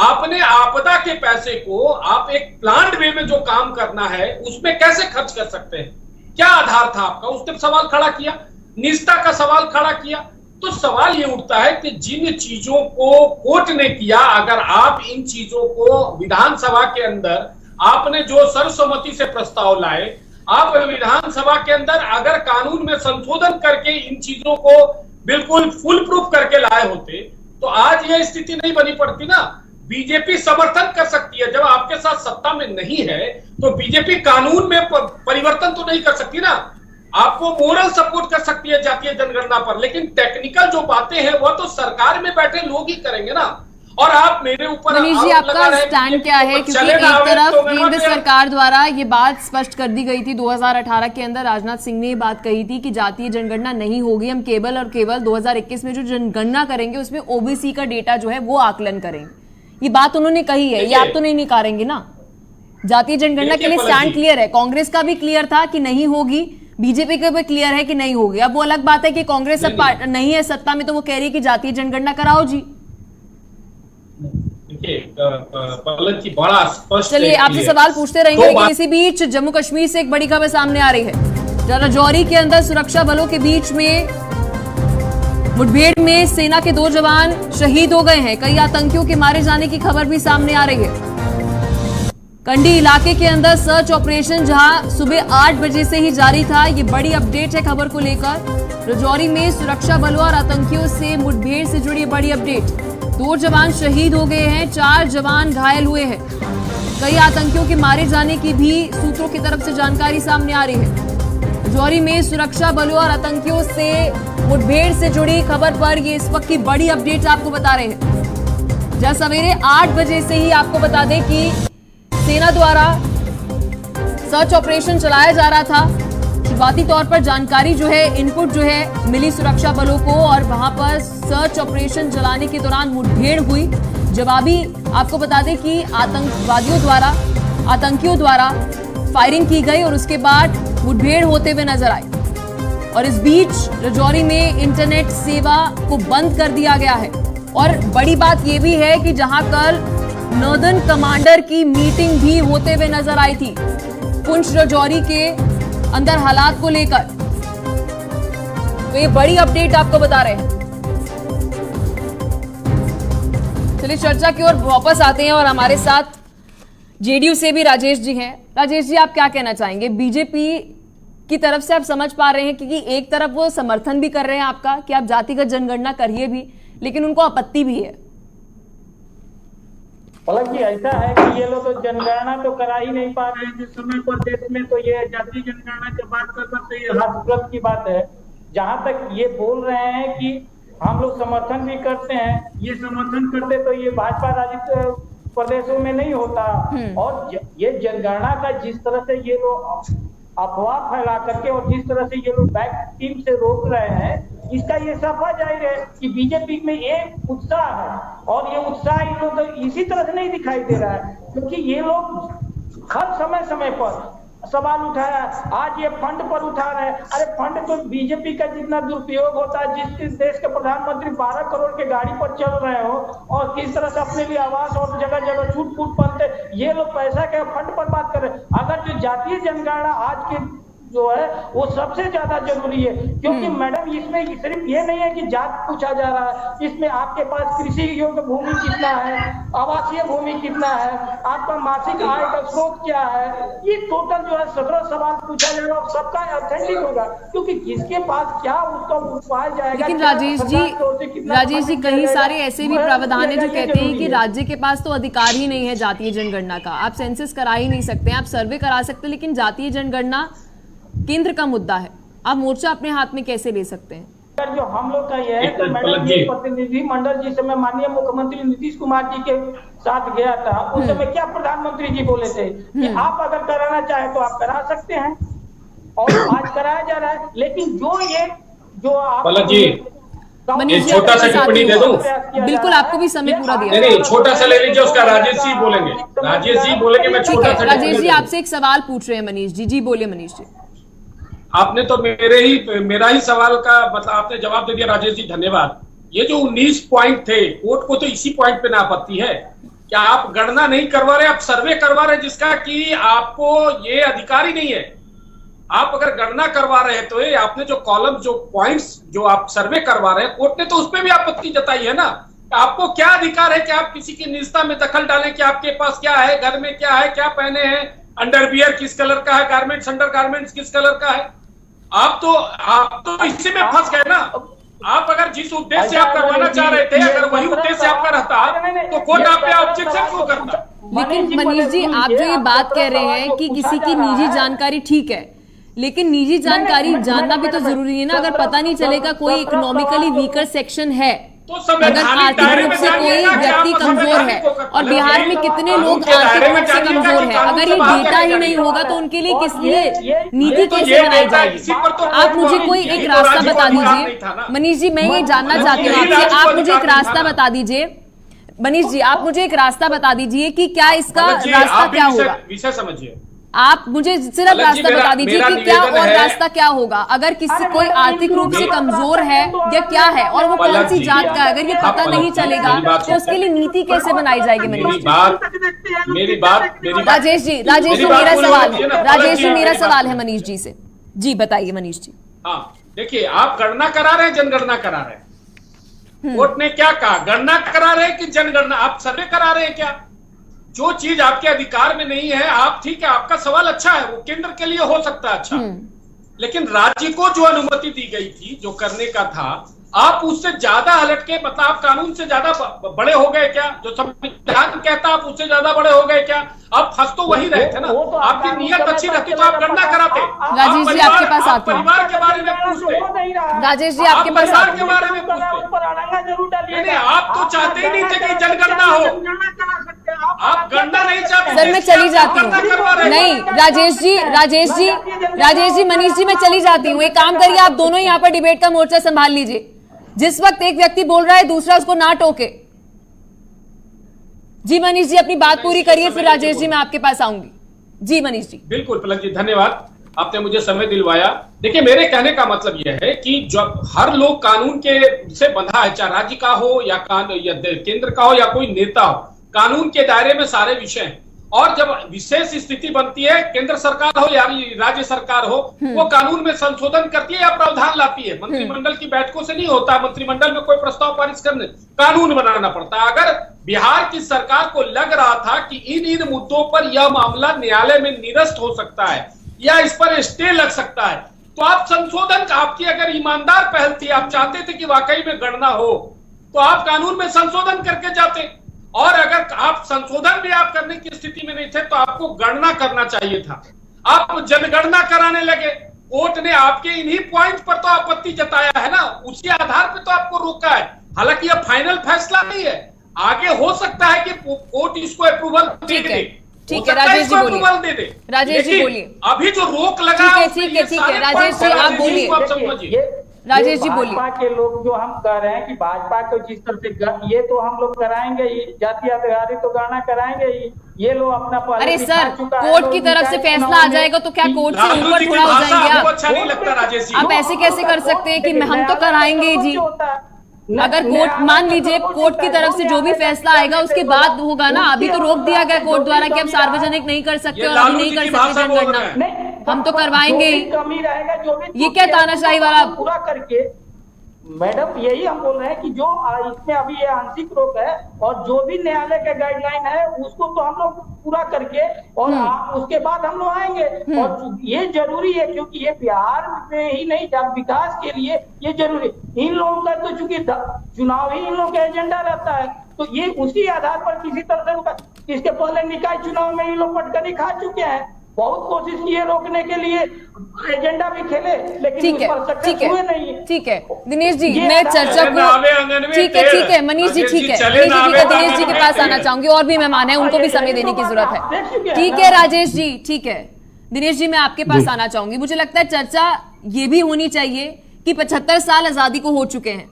आपने आपदा के पैसे को आप एक प्लान्ड वे में जो काम करना है उसमें कैसे खर्च कर सकते हैं? क्या आधार था आपका? उसने सवाल खड़ा किया, निजता का सवाल खड़ा किया। तो सवाल ये उठता है कि जिन चीजों को कोर्ट ने किया, अगर आप इन चीजों को विधानसभा के अंदर आपने जो सर्वसम्मति से प्रस्ताव लाए, आप विधानसभा के अंदर अगर कानून में संशोधन करके इन चीजों को बिल्कुल फुल प्रूफ करके लाए होते तो आज यह स्थिति नहीं बनी पड़ती ना। बीजेपी समर्थन कर सकती है, जब आपके साथ सत्ता में नहीं है तो बीजेपी कानून में परिवर्तन तो नहीं कर सकती ना। आपको मोरल सपोर्ट कर सकती है जातीय जनगणना पर, लेकिन टेक्निकल जो बातें हैं वो तो सरकार में बैठे लोग ही करेंगे ना। और आप मेरे ऊपर मनीष जी आपका स्टैंड क्या है? क्योंकि एक तरफ केंद्र सरकार द्वारा ये बात स्पष्ट कर दी गई थी 2018 के अंदर, राजनाथ सिंह ने ये बात कही थी कि जातीय जनगणना नहीं होगी, हम केवल और केवल 2021 में जो जनगणना करेंगे उसमें ओबीसी का डेटा जो है वो आकलन करेंगे। ये बात उन्होंने कही है, ये आप तो नहीं निकारेंगे ना? जातीय जनगणना के लिए स्टैंड क्लियर है, कांग्रेस का भी क्लियर था कि नहीं होगी, बीजेपी का भी क्लियर है कि नहीं होगी। अब वो अलग बात है कि कांग्रेस अब नहीं है सत्ता में तो वो कह रही है कि जातीय जनगणना कराओ जी। पलक जी बड़ा स्पष्ट। चलिए आपसे सवाल पूछते रहेंगे, लेकिन इसी बीच जम्मू कश्मीर से एक बड़ी खबर सामने आ रही है। राजौरी के अंदर सुरक्षा बलों के बीच में मुठभेड़ में सेना के 2 जवान शहीद हो गए हैं। कई आतंकियों के मारे जाने की खबर भी सामने आ रही है। कंडी इलाके के अंदर सर्च ऑपरेशन जहां सुबह 8 बजे से ही जारी था। ये बड़ी अपडेट है खबर को लेकर। राजौरी में सुरक्षा बलों और आतंकियों से मुठभेड़ से जुड़ी बड़ी अपडेट। 2 जवान शहीद हो गए हैं, 4 जवान घायल हुए हैं। कई आतंकियों के मारे जाने की भी सूत्रों की तरफ से जानकारी सामने आ रही है। राजौरी में सुरक्षा बलों और आतंकियों से मुठभेड़ से जुड़ी खबर पर ये इस वक्त की बड़ी अपडेट आपको बता रहे हैं। जहां सवेरे 8 बजे से ही आपको बता दें कि सेना द्वारा सर्च ऑपरेशन चलाया जा रहा था। शुरुआती तौर पर जानकारी जो है, इनपुट जो है मिली सुरक्षा बलों को और वहां पर सर्च ऑपरेशन चलाने के दौरान मुठभेड़ हुई। जवाबी आपको बता दें कि आतंकियों द्वारा फायरिंग की गई और उसके बाद मुठभेड़ होते हुए नजर आई। और इस बीच राजौरी में इंटरनेट सेवा को बंद कर दिया गया है। और बड़ी बात यह भी है कि जहां कल नॉर्दर्न कमांडर की मीटिंग भी होते हुए नजर आई थी पुंछ राजौरी के अंदर हालात को लेकर। तो ये बड़ी अपडेट आपको बता रहे हैं। चलिए चर्चा की ओर वापस आते हैं और हमारे साथ जेडीयू से भी राजेश जी हैं। राजेश जी, आप क्या कहना चाहेंगे? बीजेपी की तरफ से आप समझ पा रहे हैं क्योंकि एक तरफ वो समर्थन भी कर रहे हैं आपका कि आप जातिगत जनगणना करिए भी, लेकिन उनको आपत्ति भी है। पलक जी, ऐसा है कि ये लोग तो जनगणना तो करा ही नहीं पा रहे हैं जिस समय पर देश में, तो ये जातीय जनगणना की बात करना तो ये हास्यास्पद की बात है। जहां तक ये बोल रहे हैं कि हम लोग समर्थन भी करते हैं, ये समर्थन करते तो ये भाजपा राजित प्रदेशों में नहीं होता। और ये जनगणना का जिस तरह से ये लोग अफवाह फैला करके और जिस तरह से ये लोग बैक टीम से रोक रहे हैं, इसका ये साफा जाहिर है कि बीजेपी में एक उत्साह है और ये उत्साह इन लोग इसी तरह से नहीं दिखाई दे रहा है, क्योंकि ये लोग हर समय समय पर सवाल उठाया। आज ये फंड पर उठा रहे हैं। अरे फंड तो बीजेपी का जितना दुरुपयोग होता है, जिस देश के प्रधानमंत्री 12 करोड़ के गाड़ी पर चल रहे हो और किस तरह से अपने लिए आवास और जगह जगह छूट फूट बनते, ये लोग पैसा के फंड पर बात कर रहे हैं। अगर जो जातीय जनगणना आज के जो है वो सबसे ज्यादा जरूरी है, क्योंकि मैडम इसमें सिर्फ ये नहीं है कि जात पूछा जा रहा है, इसमें आपके पास कृषि योग्य भूमि कितना है, आवासीय भूमि कितना है, आपका मासिक आय का स्रोत क्या है, ये टोटल जो है 17 सवाल पूछा जा रहा है और सबका ऑथेंटिक होगा, क्योंकि किसके पास क्या उसका उपाय जाएगा। लेकिन राजेश जी कई सारे ऐसे भी प्रावधान है जो कहते हैं कि राज्य के पास तो अधिकार ही नहीं है जातीय जनगणना का। आप सेंसस करा ही नहीं सकते, आप सर्वे करा सकते, लेकिन जातीय जनगणना केंद्र का मुद्दा है। आप मोर्चा अपने हाथ में कैसे ले सकते हैं? जो हम लोग का ये है तो मैडम ये प्रतिनिधि मंडल जिस समय माननीय मुख्यमंत्री नीतीश कुमार जी के साथ गया था, उस समय क्या प्रधानमंत्री जी बोले थे कि आप अगर कराना चाहे तो आप करा सकते हैं, और आज कराया जा रहा है। लेकिन जो आप मनीष छोटा सा टिप्पणी दे दूं? बिल्कुल, आपको भी समय पूरा दिया। नहीं, छोटा सा ले लीजिए, उसका राजेश जी बोलेंगे। मैं छोटा सा। राजेश जी आपसे एक सवाल पूछ रहे हैं मनीष जी। जी बोलिए मनीष जी। आपने तो मेरा ही सवाल का मतलब आपने जवाब दे दिया राजेश जी, धन्यवाद। ये जो 19 पॉइंट थे, कोर्ट को तो इसी पॉइंट पे ना आपत्ति है। क्या आप गणना नहीं करवा रहे, आप सर्वे करवा रहे जिसका कि आपको ये अधिकार ही नहीं है। आप अगर गणना करवा रहे हैं तो ये आपने जो कॉलम जो पॉइंट्स जो आप सर्वे करवा रहे हैं, कोर्ट ने तो उस पर भी आपत्ति जताई है ना। आपको क्या अधिकार है कि आप किसी की निजता में दखल डालें कि आपके पास क्या है, घर में क्या है, क्या पहने हैं, अंडरवियर किस कलर का है, गारमेंट्स अंडर गारमेंट्स किस कलर का है। आप तो इसी में फंस गए ना। आप अगर जिस उद्देश्य से आप करवाना चाह रहे थे, अगर वही उद्देश्य आपका रहता तो कोर्ट आप पे ऑब्जेक्शन क्यों करता? लेकिन मनीष जी, आप जो ये बात कह रहे हैं कि किसी की निजी जानकारी ठीक है, लेकिन निजी जानकारी जानना भी तो जरूरी है ना। अगर पता नहीं चलेगा कोई इकोनॉमिकली वीकर सेक्शन है, अगर आर्थिक रूप से कोई व्यक्ति कमजोर है, और बिहार में कितने लोग आर्थिक रूप से कमजोर हैं, अगर ये डेटा ही नहीं होगा तो उनके लिए किस लिए नीति कैसे बनाई जाएगी? आप मुझे कोई एक रास्ता बता दीजिए मनीष जी, मैं ये जानना चाहती हूँ आपसे। आप मुझे एक रास्ता बता दीजिए। मनीष जी, आप मुझे एक रास्ता बता दीजिए कि क्या इसका पलक जी, रास्ता आप भी क्या होगा। विषय समझिए। आप मुझे सिर्फ पलक जी, रास्ता बता दीजिए मेरा कि क्या निवेदन और है- रास्ता क्या होगा, अगर किसी कोई आर्थिक रूप से कमजोर है या क्या है, और वो कौन पलक सी जी, जात का है, अगर ये पता पलक नहीं जी, चलेगा मेरी बात तो उसके लिए नीति कैसे बनाई जाएगी मनीष मेरी जी? बात राजेश जी, मेरी बात मेरा पूरी सवाल होती है, है ना, पलक राजेश जी जी, मेरा मेरी बात सवाल है सुनिए। मनीष जी से। जी बताइए मनीष जी। हाँ, देखिए, आप गणना करा रहे हैं, जनगणना करा रहे हैं। कोर्ट ने क्या कहा? गणना करा रहे हैं कि जनगणना? आप सर्वे करा रहे हैं क्या? जो चीज आपके अधिकार में नहीं है, आप, ठीक है, आपका सवाल अच्छा है, वो केंद्र के लिए हो सकता है अच्छा, लेकिन राज्य को जो अनुमति दी गई थी, जो करने का था, आप उससे ज्यादा हटके, मतलब आप कानून से ज्यादा बड़े हो गए क्या? जो संविधान कहता आप उससे ज्यादा बड़े हो गए क्या? आप फंस तो वही रहे थे ना। आपकी नीयत अच्छी रहती तो आप गणना कराते। राजेश जी, आपके पास आती हूं। परिवार के बारे में पूछते। राजेश जी, आपके पास परिवार आती के हूं। बारे में पूछते। नहीं, आप तो चाहते ही नहीं थे कि जनगणना हो। आप गणना नहीं चाहते। सर मैं चली जाती गणना करवा हूँ। रहे हैं। नहीं राजेश जी, मनीष जी मैं चली जाती हूँ। एक काम करिए, आप दोनों यहाँ पर डिबेट का मोर्चा संभाल लीजिए। जिस वक्त एक व्यक्ति बोल रहा है दूसरा उसको ना टोके। जी मनीष जी, अपनी बात पूरी करिए, फिर राजेश जी मैं आपके पास आऊंगी। जी मनीष जी। बिल्कुल पलक जी, धन्यवाद, आपने मुझे समय दिलवाया। देखिए, मेरे कहने का मतलब यह है कि जब हर लोग कानून के से बंधा है, चाहे राज्य का हो या केंद्र का हो या कोई नेता हो, कानून के दायरे में सारे विषय हैं। और जब विशेष स्थिति बनती है, केंद्र सरकार हो या राज्य सरकार हो, वो कानून में संशोधन करती है या प्रावधान लाती है। मंत्रिमंडल की बैठकों से नहीं होता। मंत्रिमंडल में कोई प्रस्ताव पारित करने कानून बनाना पड़ता है। अगर बिहार की सरकार को लग रहा था कि इन मुद्दों पर यह मामला न्यायालय में निरस्त हो सकता है या इस पर स्टे लग सकता है, तो आप संशोधन, आपकी अगर ईमानदार पहल थी, आप चाहते थे कि वाकई में गणना हो, तो आप कानून में संशोधन करके जाते। और अगर आप संशोधन भी आप करने की स्थिति में नहीं थे, तो आपको गणना करना चाहिए था। आप जनगणना कराने लगे। कोर्ट ने आपके इन्हीं पॉइंट पर तो आपत्ति जताया है ना, उसी आधार पर तो आपको रोका है। हालांकि यह फाइनल फैसला नहीं है, आगे हो सकता है कि कोर्ट इसको अप्रूवल दे दे। ठीक है राजेश जी बोलिए। अप्रूवल दे दे। राजेश जी बोलिए। अभी जो रोक लगा, ठीक है राजेश जी आप बोलिए। राजेश जी बोलिए। भाजपा के लोग जो हम कह रहे हैं कि भाजपा को जिस तरह से ये तो हम लोग कराएंगे ही, जाति आधारित तो गणना कराएंगे ही। ये लोग अपना अरे सर, कोर्ट की तरफ से फैसला आ जाएगा तो क्या कोर्ट से ऊपर थोड़ा हो जाएंगे आप? अच्छा नहीं लगता राजेश जी। आप ऐसे कैसे कर सकते हैं कि हम तो कराएंगे जी? अगर कोर्ट, मान लीजिए कोर्ट की तरफ से जो भी फैसला आएगा उसके बाद होगा ना। अभी तो रोक दिया गया कोर्ट द्वारा कि आप सार्वजनिक नहीं कर सकते और अभी नहीं कर सकते जनगणना। हम तो करवाएंगे ही। कमी रहेगा जो भी ये क्या तानाशाही वाला? पूरा करके मैडम, यही हम बोल रहे हैं कि जो इसमें अभी ये आंशिक रोक है और जो भी न्यायालय के गाइडलाइन है उसको तो हम लोग पूरा करके और उसके बाद हम लोग आएंगे। और ये जरूरी है क्योंकि ये बिहार में ही नहीं, जब विकास के लिए ये जरूरी। इन लोगों का तो चूंकि चुनाव ही इन लोगों का एजेंडा रहता है, तो ये उसी आधार पर किसी तरह से इसके पहले निकाय चुनाव में ये लोग पटकनी खा चुके हैं। बहुत कोशिश की है रोकने के लिए, एजेंडा भी खेले, लेकिन उस पर सक्सेस हुए नहीं। ठीक है दिनेश जी, मैं चर्चा को, ठीक है मनीष जी, ठीक है दिनेश जी के पास आना चाहूंगी। और भी मेहमान हैं, उनको भी समय देने की जरूरत है। ठीक है राजेश जी, ठीक है दिनेश जी, मैं आपके पास आना चाहूंगी। मुझे लगता है चर्चा ये भी होनी चाहिए कि 75 साल आजादी को हो चुके हैं,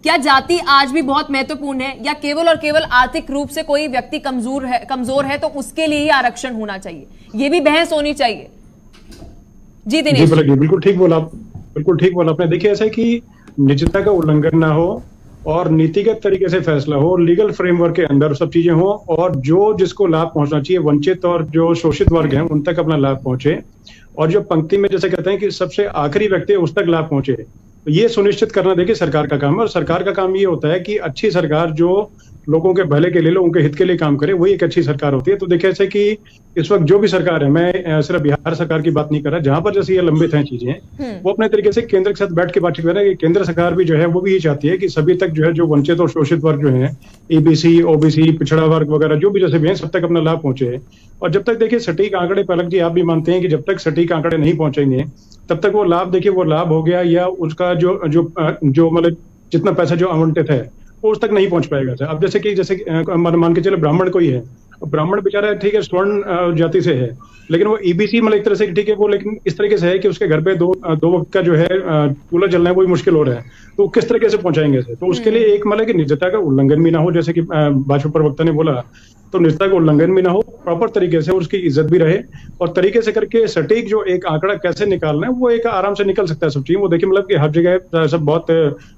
क्या जाति आज भी बहुत महत्वपूर्ण है या केवल और केवल आर्थिक रूप से कोई व्यक्ति कमजोर है तो उसके लिए ही आरक्षण होना चाहिए? ये भी बहस होनी चाहिए। जी दिनेश जी। बिल्कुल ठीक बोला आपने। देखिए, ऐसा है कि निजता का उल्लंघन ना हो और नीतिगत तरीके से फैसला हो, लीगल फ्रेमवर्क के अंदर सब चीजें हो और जो जिसको लाभ पहुंचना चाहिए, वंचित और जो शोषित वर्ग हैं उन तक अपना लाभ पहुंचे, और जो पंक्ति में जैसे कहते हैं कि सबसे आखिरी व्यक्ति है उस तक लाभ पहुंचे, तो ये सुनिश्चित करना देखिए सरकार का काम है। और सरकार का काम ये होता है कि अच्छी सरकार जो लोगों के भले के लिए, उनके हित के लिए काम करे, वही एक अच्छी सरकार होती है। तो देखिए ऐसे कि इस वक्त जो भी सरकार है, मैं सिर्फ बिहार सरकार की बात नहीं कर रहा, जहां पर जैसे ये लंबित हैं चीजें, वो अपने तरीके से केंद्र के साथ बैठ के बातचीत कर रहे हैं कि केंद्र सरकार भी जो है वो भी ये चाहती है कि सभी तक जो है, जो वंचित और शोषित वर्ग जो है, एबीसी, ओबीसी, पिछड़ा वर्ग वगैरह जो भी जैसे भी हैं, सब तक अपना लाभ पहुंचे। और जब तक देखिए सटीक आंकड़े, पलक जी आप भी मानते हैं कि जब तक सटीक आंकड़े नहीं पहुंचेंगे तब तक वो लाभ, देखिए वो लाभ हो गया या उसका जो मतलब जितना पैसा जो आवंटित है वो उस तक नहीं पहुंच पाएगा। अब जैसे मान के चले ब्राह्मण कोई है, ब्राह्मण बेचारा ठीक है स्वर्ण जाति से है, लेकिन वो ईबीसी मतलब एक तरह से ठीक है वो, लेकिन इस तरीके से है कि उसके घर पे दो वक्त का जो है चूल्हा जलना है वो भी मुश्किल हो रहा है, तो किस तरीके से पहुंचाएंगे इसे? तो उसके लिए एक मतलब कि निजता का उल्लंघन भी ना हो, जैसे कि भाजपा प्रवक्ता ने बोला, तो निजता का उल्लंघन भी ना हो, प्रॉपर तरीके से उसकी इज्जत भी रहे, और तरीके से करके सटीक जो एक आंकड़ा कैसे निकालना है वो एक आराम से निकल सकता है सब चीज। वो देखिए मतलब कि हर जगह सब बहुत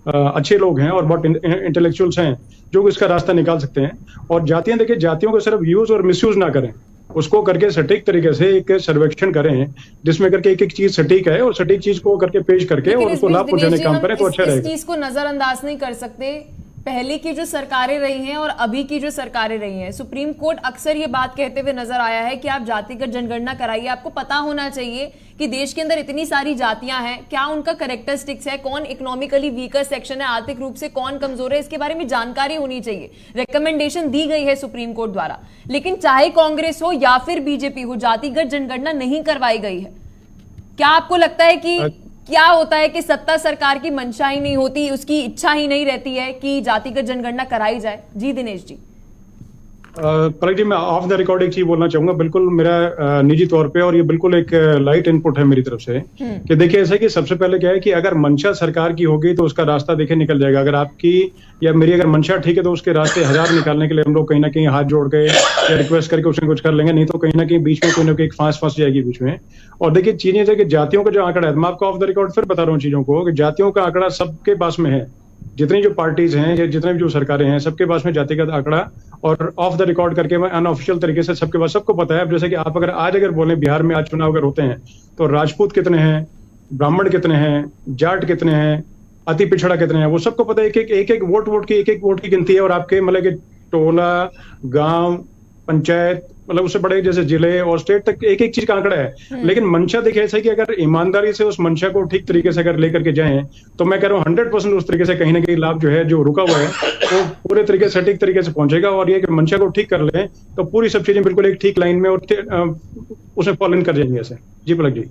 अच्छे लोग हैं और बहुत इंटेलेक्चुअल्स हैं जो इसका रास्ता निकाल सकते हैं। और जातियां देखिए, जातियों को सिर्फ यूज और मिसयूज ना करें, उसको करके सटीक तरीके से एक सर्वेक्षण करें जिसमें करके एक एक चीज सटीक है और सटीक चीज को करके पेश करके और उसको लाभ पहुंचाने का काम करें तो अच्छा रहेगा। इस चीज को नजरअंदाज नहीं कर सकते। पहले की जो सरकारें रही हैं और अभी की जो सरकारें रही हैं, सुप्रीम कोर्ट अक्सर ये बात कहते हुए नजर आया है कि आप जातिगत जनगणना कराइए। आपको पता होना चाहिए कि देश के अंदर इतनी सारी जातियां हैं, क्या उनका कैरेक्टरिस्टिक्स है, कौन इकोनॉमिकली वीकर सेक्शन है, आर्थिक रूप से कौन कमजोर है, इसके बारे में जानकारी होनी चाहिए। रिकमेंडेशन दी गई है सुप्रीम कोर्ट द्वारा, लेकिन चाहे कांग्रेस हो या फिर बीजेपी हो, जातिगत जनगणना नहीं करवाई गई है। क्या आपको लगता है कि क्या होता है कि सत्ता सरकार की मंशा ही नहीं होती, उसकी इच्छा ही नहीं रहती है कि जातिगत जनगणना कराई जाए? जी दिनेश जी। पलक जी, मैं ऑफ द रिकॉर्ड एक चीज बोलना चाहूंगा, बिल्कुल मेरा निजी तौर पे, और ये बिल्कुल एक लाइट इनपुट है मेरी तरफ से, कि देखिए ऐसा कि सबसे पहले क्या है कि अगर मंशा सरकार की होगी तो उसका रास्ता देखिए निकल जाएगा। अगर आपकी या मेरी अगर मंशा ठीक है तो उसके रास्ते हजार निकालने के लिए हम लोग कहीं ना कहीं हाथ जोड़ के या रिक्वेस्ट करके उसमें कुछ कर लेंगे, नहीं तो कहीं ना कहीं बीच में कोई ना कोई फांस फंस जाएगी बीच में। और देखिए चीजें है कि जातियों का जो आंकड़ा है, मैं आपको ऑफ द रिकॉर्ड फिर बता रहा हूँ चीजों को, कि जातियों का आंकड़ा सबके पास में है, जितनी जो पार्टीज हैं या जितने भी जो सरकारें हैं सबके पास में जातिगत आंकड़ा, और ऑफ द रिकॉर्ड करके मैं अनऑफिशियल तरीके से सबके पास सबको पता है। अब जैसे कि आप अगर बोलें बिहार में आज चुनाव अगर होते हैं तो राजपूत कितने हैं, ब्राह्मण कितने हैं, जाट कितने हैं, अति पिछड़ा कितने हैं, वो सबको पता है। एक एक वोट की गिनती है, और आपके मतलब कि टोला, गांव, पंचायत, मतलब उससे बड़े जैसे जिले और स्टेट तक एक एक चीज का आंकड़ा है। लेकिन मंशा देखिए ऐसा है कि अगर ईमानदारी से उस मंशा को ठीक तरीके से अगर लेकर के जाएं तो मैं कह रहा हूँ 100% उस तरीके से कहीं ना कहीं लाभ जो है जो रुका हुआ है वो पूरे तरीके से सटीक तरीके से पहुंचेगा। और ये कि मंशा को ठीक कर लें तो पूरी सब चीजें बिल्कुल एक ठीक लाइन में और उसमें फॉलो इन कर जाएंगे ऐसे। जी पलक जी,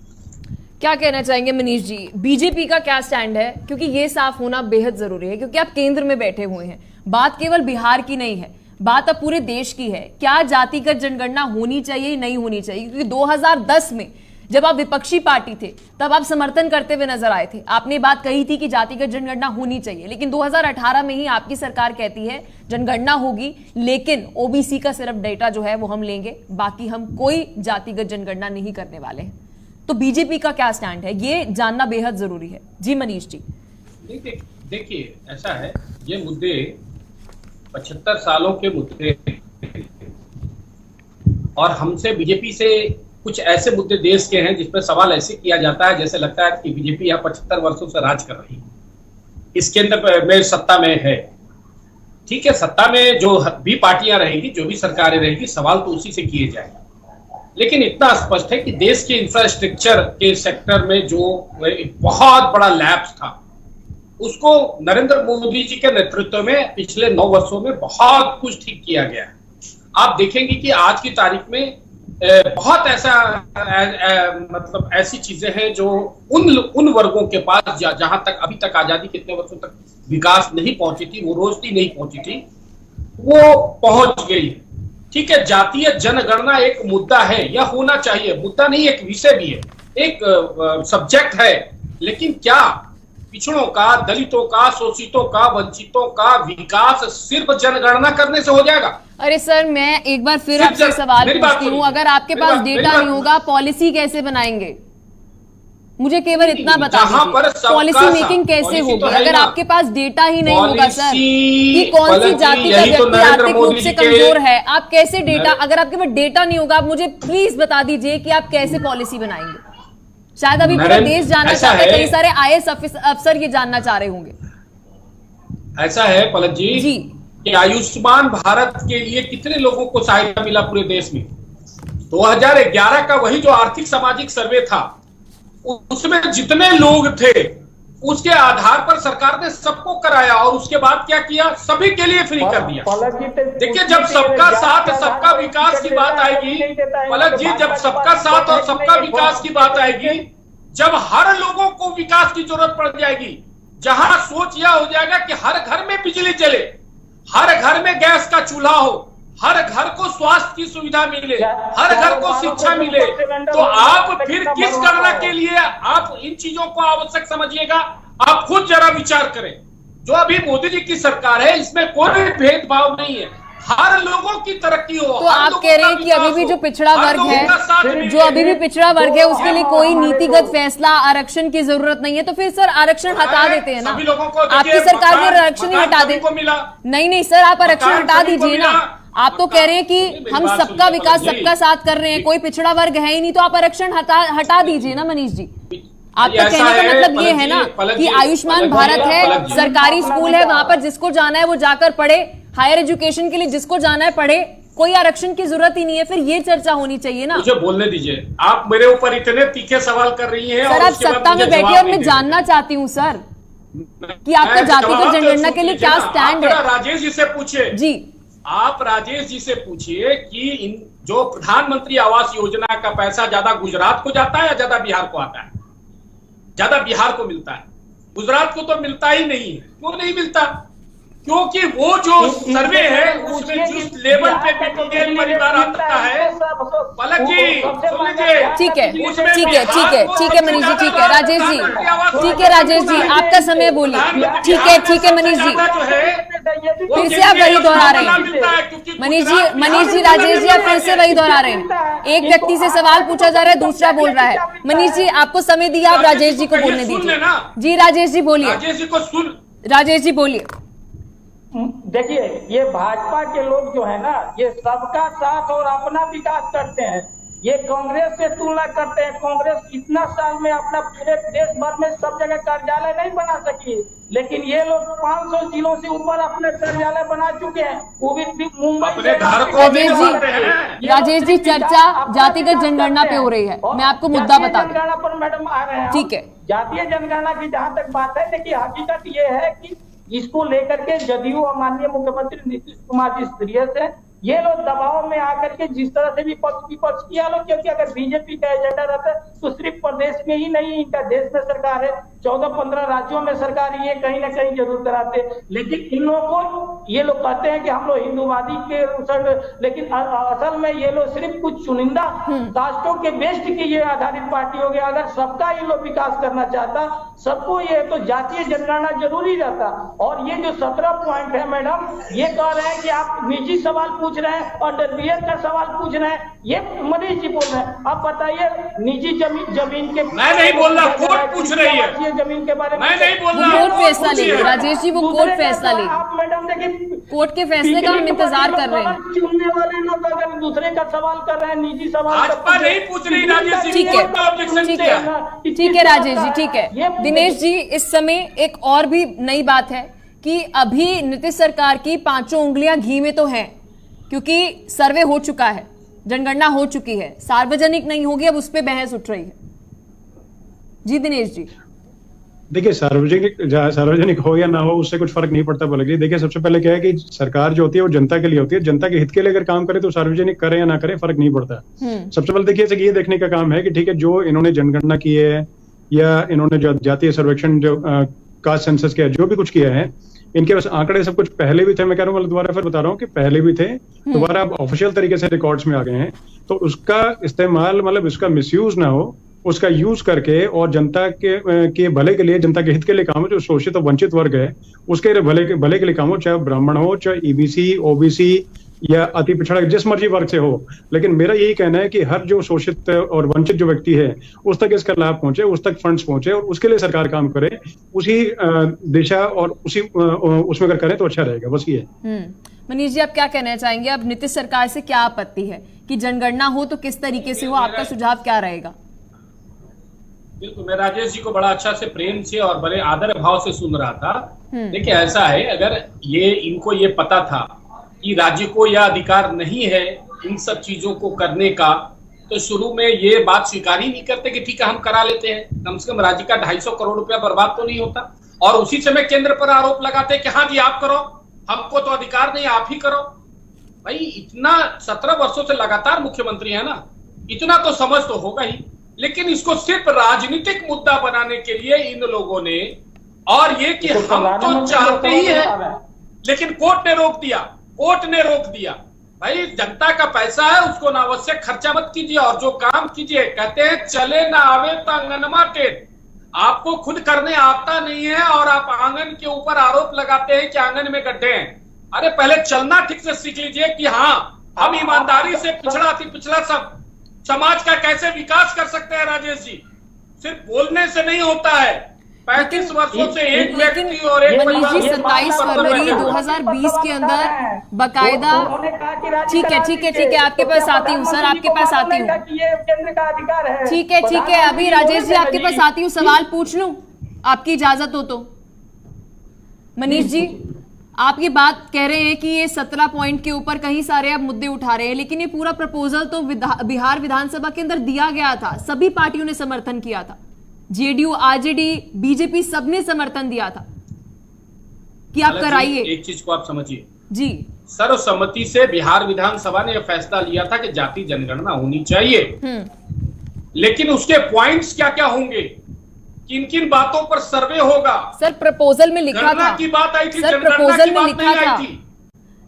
क्या कहना चाहेंगे मनीष जी? बीजेपी का क्या स्टैंड है, क्योंकि ये साफ होना बेहद जरूरी है, क्योंकि आप केंद्र में बैठे हुए हैं। बात केवल बिहार की नहीं है, बात अब पूरे देश की है। क्या जातिगत जनगणना होनी चाहिए, नहीं होनी चाहिए? क्योंकि 2010 में जब आप विपक्षी पार्टी थे तब आप समर्थन करते हुए नजर आए थे, आपने बात कही थी कि जातिगत जनगणना होनी चाहिए, लेकिन 2018 में ही आपकी सरकार कहती है जनगणना होगी, लेकिन ओबीसी का सिर्फ डेटा जो है वो हम लेंगे, बाकी हम कोई जातिगत जनगणना नहीं करने वाले हैं। तो बीजेपी का क्या स्टैंड है, ये जानना बेहद जरूरी है। जी मनीष जी। देखिए ऐसा है, ये मुद्दे 75 सालों के मुद्दे, और हमसे बीजेपी से कुछ ऐसे मुद्दे देश के हैं जिसपे सवाल ऐसे किया जाता है जैसे लगता है कि बीजेपी यहाँ 75 वर्षों से राज कर रही है, इसके अंदर में सत्ता में है। ठीक है, सत्ता में जो भी पार्टियां रहेगी, जो भी सरकारें रहेगी, सवाल तो उसी से किए जाएंगे, लेकिन इतना स्पष्ट है कि देश के इंफ्रास्ट्रक्चर के सेक्टर में जो बहुत बड़ा लैप्स था उसको नरेंद्र मोदी जी के नेतृत्व में पिछले 9 वर्षों में बहुत कुछ ठीक किया गया है। आप देखेंगे कि आज की तारीख में बहुत ऐसा मतलब ऐसी चीजें हैं जो उन वर्गों के पास जहां तक अभी तक आजादी कितने वर्षों तक विकास नहीं पहुंची थी, वो रोशनी नहीं पहुंची थी, वो पहुंच गई है। ठीक है, जातीय जनगणना एक मुद्दा है, यह होना चाहिए, मुद्दा नहीं एक विषय भी है, एक सब्जेक्ट है, लेकिन क्या पिछड़ों का, दलितों का, शोषितों का, वंचितों का विकास सिर्फ जनगणना करने से हो जाएगा? अरे सर, मैं एक बार फिर आपसे सवाल पूछती हूँ, अगर आपके पास डेटा नहीं होगा पॉलिसी कैसे बनाएंगे? मुझे केवल इतना बता दीजिए, पॉलिसी मेकिंग कैसे होगी अगर आपके पास डेटा ही नहीं होगा सर, कि कौन सी जाति का व्यक्ति आर्थिक रूप से कमजोर है? आप कैसे डेटा, अगर आपके पास डेटा नहीं होगा, आप मुझे प्लीज बता दीजिए कि आप कैसे पॉलिसी बनाएंगे? शायद अभी पूरा देश जानना चाहता है, कई सारे आईएएस अफसर ये जानना चाह रहे होंगे। ऐसा है पलक जी कि आयुष्मान भारत के लिए कितने लोगों को सहायता मिला पूरे देश में? 2011 का वही जो आर्थिक सामाजिक सर्वे था, उसमें जितने लोग थे उसके आधार पर सरकार ने सबको कराया, और उसके बाद क्या किया? सभी के लिए फ्री कर दिया। देखिए, जब सबका साथ सबका विकास की बात आएगी पलक जी, जब सबका साथ और सबका विकास की बात आएगी, जब हर लोगों को विकास की जरूरत पड़ जाएगी, जहां सोच यह हो जाएगा कि हर घर में बिजली चले, हर घर में गैस का चूल्हा हो, हर घर को स्वास्थ्य की सुविधा मिले, हर घर को शिक्षा मिले, तो आप फिर किस गणना के लिए आप इन चीजों को आवश्यक समझिएगा? आप खुद जरा विचार करें। जो अभी मोदी जी की सरकार है इसमें कोई भेदभाव नहीं है, हर लोगों की तरक्की हो। तो आप कह रहे हैं कि अभी भी जो पिछड़ा वर्ग है, जो अभी भी पिछड़ा वर्ग है, उसके लिए कोई नीतिगत फैसला, आरक्षण की जरूरत नहीं है, तो फिर सर आरक्षण हटा देते हैं ना। आपकी सरकार ने आरक्षण ही हटा दे। नहीं सर, आप आरक्षण हटा दीजिए ना। आप तो कह रहे हैं कि हम सबका विकास, सबका साथ कर रहे हैं, कोई पिछड़ा वर्ग है ही नहीं, तो आप आरक्षण हटा दीजिए ना मनीष जी। आपका कहने का मतलब ये है ना कि आयुष्मान भारत है, सरकारी स्कूल है, वहां पर जिसको जाना है वो जाकर पढ़े, हायर एजुकेशन के लिए जिसको जाना है पढ़े, कोई आरक्षण की जरूरत ही नहीं है। फिर ये चर्चा होनी चाहिए ना। मुझे बोलने दीजिए, आप मेरे ऊपर इतने तीखे सवाल कर रही हैं। सर आप सत्ता में बैठे और मैं जानना चाहती हूँ सर कि आपका जातिगत जनगणना के लिए क्या स्टैंड है। राजेश जी से पूछिए जी, आप राजेश जी से पूछिए कि इन जो प्रधानमंत्री आवास योजना का पैसा ज्यादा गुजरात को जाता है या ज्यादा बिहार को आता है? ज्यादा बिहार को मिलता है, गुजरात को तो मिलता ही नहीं है। क्यों नहीं मिलता? क्योंकि वो जो सर्वे है उसमें जिस लेवल पे बीपीएल परिवार आता है, पलक जी सुन लीजिए। ठीक है मनीष जी, ठीक है राजेश जी, ठीक है राजेश जी, आपका समय बोलिए। ठीक है मनीष जी, फिर से आप वही दोहरा रहे हैं। मनीष जी राजेश जी, आप फिर से वही दोहरा रहे हैं। एक व्यक्ति से सवाल पूछा जा रहा है, दूसरा बोल रहा है। मनीष जी आपको समय दिया, आप राजेश जी को बोलने दीजिए। जी राजेश जी बोलिए। राजेश जी बोलिए। देखिए, ये भाजपा के लोग जो है ना, ये सबका साथ और अपना विकास करते हैं। ये कांग्रेस से तुलना करते हैं। कांग्रेस इतना साल में अपना पूरे देश भर में सब जगह कार्यालय नहीं बना सकी, लेकिन ये लोग 500 जिलों से ऊपर अपने कार्यालय बना चुके हैं, वो भी मुंबई। राजेश जी चर्चा जातिगत जनगणना पे हो रही है, मैं आपको मुद्दा बता दूं। जनगणना पर मैडम आ रहे हैं। ठीक है, जातीय जनगणना की जहाँ तक बात है, देखिए हकीकत ये है कि इसको लेकर के जदयू और माननीय मुख्यमंत्री नीतीश कुमार जी सीरियस है। ये लोग दबाव में आकर के जिस तरह से भी पक्ष विपक्ष किया लोग, क्योंकि अगर बीजेपी का एजेंडा रहता तो सिर्फ प्रदेश में ही नहीं, इनका देश में सरकार है, 14-15 राज्यों में सरकार, ये कहीं ना कहीं जरूर कराते। लेकिन इन लोगों को, ये लोग कहते हैं कि हम लोग हिंदूवादी के, लेकिन असल में ये लोग सिर्फ कुछ चुनिंदा कास्टों के बेस्ट की ये आधारित पार्टी हो गया। अगर सबका ये लोग विकास करना चाहता, सबको ये तो जातीय जनगणना जरूरी रहता। और ये जो 17 पॉइंट है मैडम, ये कह रहे हैं कि आप निजी सवाल पूछ रहे हैं और डीएल का सवाल पूछ रहे हैं, ये मनीष जी बोल रहे हैं। आप बताइए, निजी जमीन के, मैं नहीं बोल रहा, कोर्ट पूछ रही है जमीन के बारे में, मैं नहीं बोल रहा, कोर्ट फैसला लेगी राजेश जी, वो कोर्ट फैसला लेगी। आप मैडम देखिए, कोर्ट के फैसले का हम इंतजार कर रहे हैं। चुनने वाले लोग अगर दूसरे का सवाल कर रहे हैं, निजी सवाल नहीं पूछ रही राजेश जी। ठीक है राजेश जी, ठीक है। दिनेश जी, इस समय एक और भी नई बात है कि अभी नीतीश सरकार की 5 उंगलियां घी में तो हैं, क्योंकि सर्वे हो चुका है, जनगणना हो चुकी है, सार्वजनिक नहीं होगी, अब उस पर बहस उठ रही है। जी दिनेश जी। देखिए, सार्वजनिक हो या ना हो उससे कुछ फर्क नहीं पड़ता। बोले देखिए, सबसे पहले क्या है कि सरकार जो होती है वो जनता के लिए होती है। जनता के हित के लिए अगर काम करे तो सार्वजनिक करे या ना करे फर्क नहीं पड़ता। सबसे पहले देखिए, ये देखने का काम है कि ठीक है, जो इन्होंने जनगणना की है या इन्होंने जो जातीय सर्वेक्षण, जो कास्ट सेंसस किया, जो भी कुछ किया है, इनके पास आंकड़े सब कुछ पहले भी थे। मैं कह रहा हूँ, दोबारा फिर बता रहा हूँ कि पहले भी थे, दोबारा अब ऑफिशियल तरीके से रिकॉर्ड्स में आ गए हैं। तो उसका इस्तेमाल, मतलब उसका मिसयूज ना हो, उसका यूज करके और जनता के भले के लिए, जनता के हित के लिए काम हो। जो शोषित और वंचित वर्ग है उसके भले के लिए काम हो, चाहे ब्राह्मण हो, चाहे ईबीसी, ओबीसी या अति पिछड़ा, जिस मर्जी वर्ग से हो। लेकिन मेरा यही कहना है कि हर जो शोषित और वंचित जो व्यक्ति है उस तक इसका लाभ पहुंचे, उस तक फंड्स पहुंचे, और उसके लिए सरकार काम करे। उसी दिशा और उसी उसमें अगर करें तो अच्छा रहेगा। बस ये। मनीष जी, आप क्या कहना चाहेंगे? अब नीतीश सरकार से क्या आपत्ति है कि जनगणना हो तो किस तरीके से हो? आपका सुझाव क्या रहेगा? बिल्कुल, मैं राजेश जी को बड़ा अच्छा से, प्रेम से और बड़े आदर भाव से सुन रहा था। देखिए, ऐसा है, अगर इनको ये पता था कि राज्य को यह अधिकार नहीं है इन सब चीजों को करने का, तो शुरू में ये बात स्वीकार ही नहीं करते कि ठीक है हम करा लेते हैं, कम से कम राज्य का 250 करोड़ रुपया बर्बाद तो नहीं होता। और उसी समय केंद्र पर आरोप लगाते कि हाँ जी आप करो, हमको तो अधिकार नहीं, आप ही करो। भाई, इतना 17 वर्षों से लगातार मुख्यमंत्री है ना, इतना तो समझ तो होगा ही। लेकिन इसको सिर्फ राजनीतिक मुद्दा बनाने के लिए इन लोगों ने, और ये कि हम तो चाहते ही हैं, लेकिन कोर्ट ने रोक दिया। भाई जनता का पैसा है, उसको अनावश्यक खर्चा मत कीजिए और जो काम कीजिए। कहते हैं चले ना आवे तो आंगनमा टेढ़। आपको खुद करने आता नहीं है और आप आंगन के ऊपर आरोप लगाते हैं कि आंगन में गड्ढे हैं। अरे पहले चलना ठीक से सीख लीजिए कि हाँ हम ईमानदारी से पिछड़ा सब समाज का कैसे विकास कर सकते हैं। राजेश जी, सिर्फ बोलने से नहीं होता है। 35 वर्षों से एक व्यक्ति और एक मनीष जी 27 फरवरी 2020 के अंदर बकायदा, ठीक है आपके पास आती हूँ सर, आपके पास आती हूँ, ठीक है अभी राजेश जी आपके पास आती हूँ, सवाल पूछ लूं आपकी इजाजत हो तो। मनीष जी, आप ये बात कह रहे हैं कि ये 17 पॉइंट के ऊपर कहीं सारे आप मुद्दे उठा रहे हैं, लेकिन ये पूरा प्रपोजल तो बिहार विधानसभा के अंदर दिया गया था, सभी पार्टियों ने समर्थन किया था, जेडीयू, आरजेडी, बीजेपी सबने समर्थन दिया था कि आप कराइए। एक चीज को आप समझिए जी, सर्वसम्मति से बिहार विधानसभा ने यह फैसला लिया था कि जाति जनगणना होनी चाहिए। लेकिन उसके पॉइंट्स क्या क्या होंगे, किन किन बातों पर सर्वे होगा। सर प्रपोजल में लिखा था, की बात आई थी, सर प्रपोजल में लिखा था,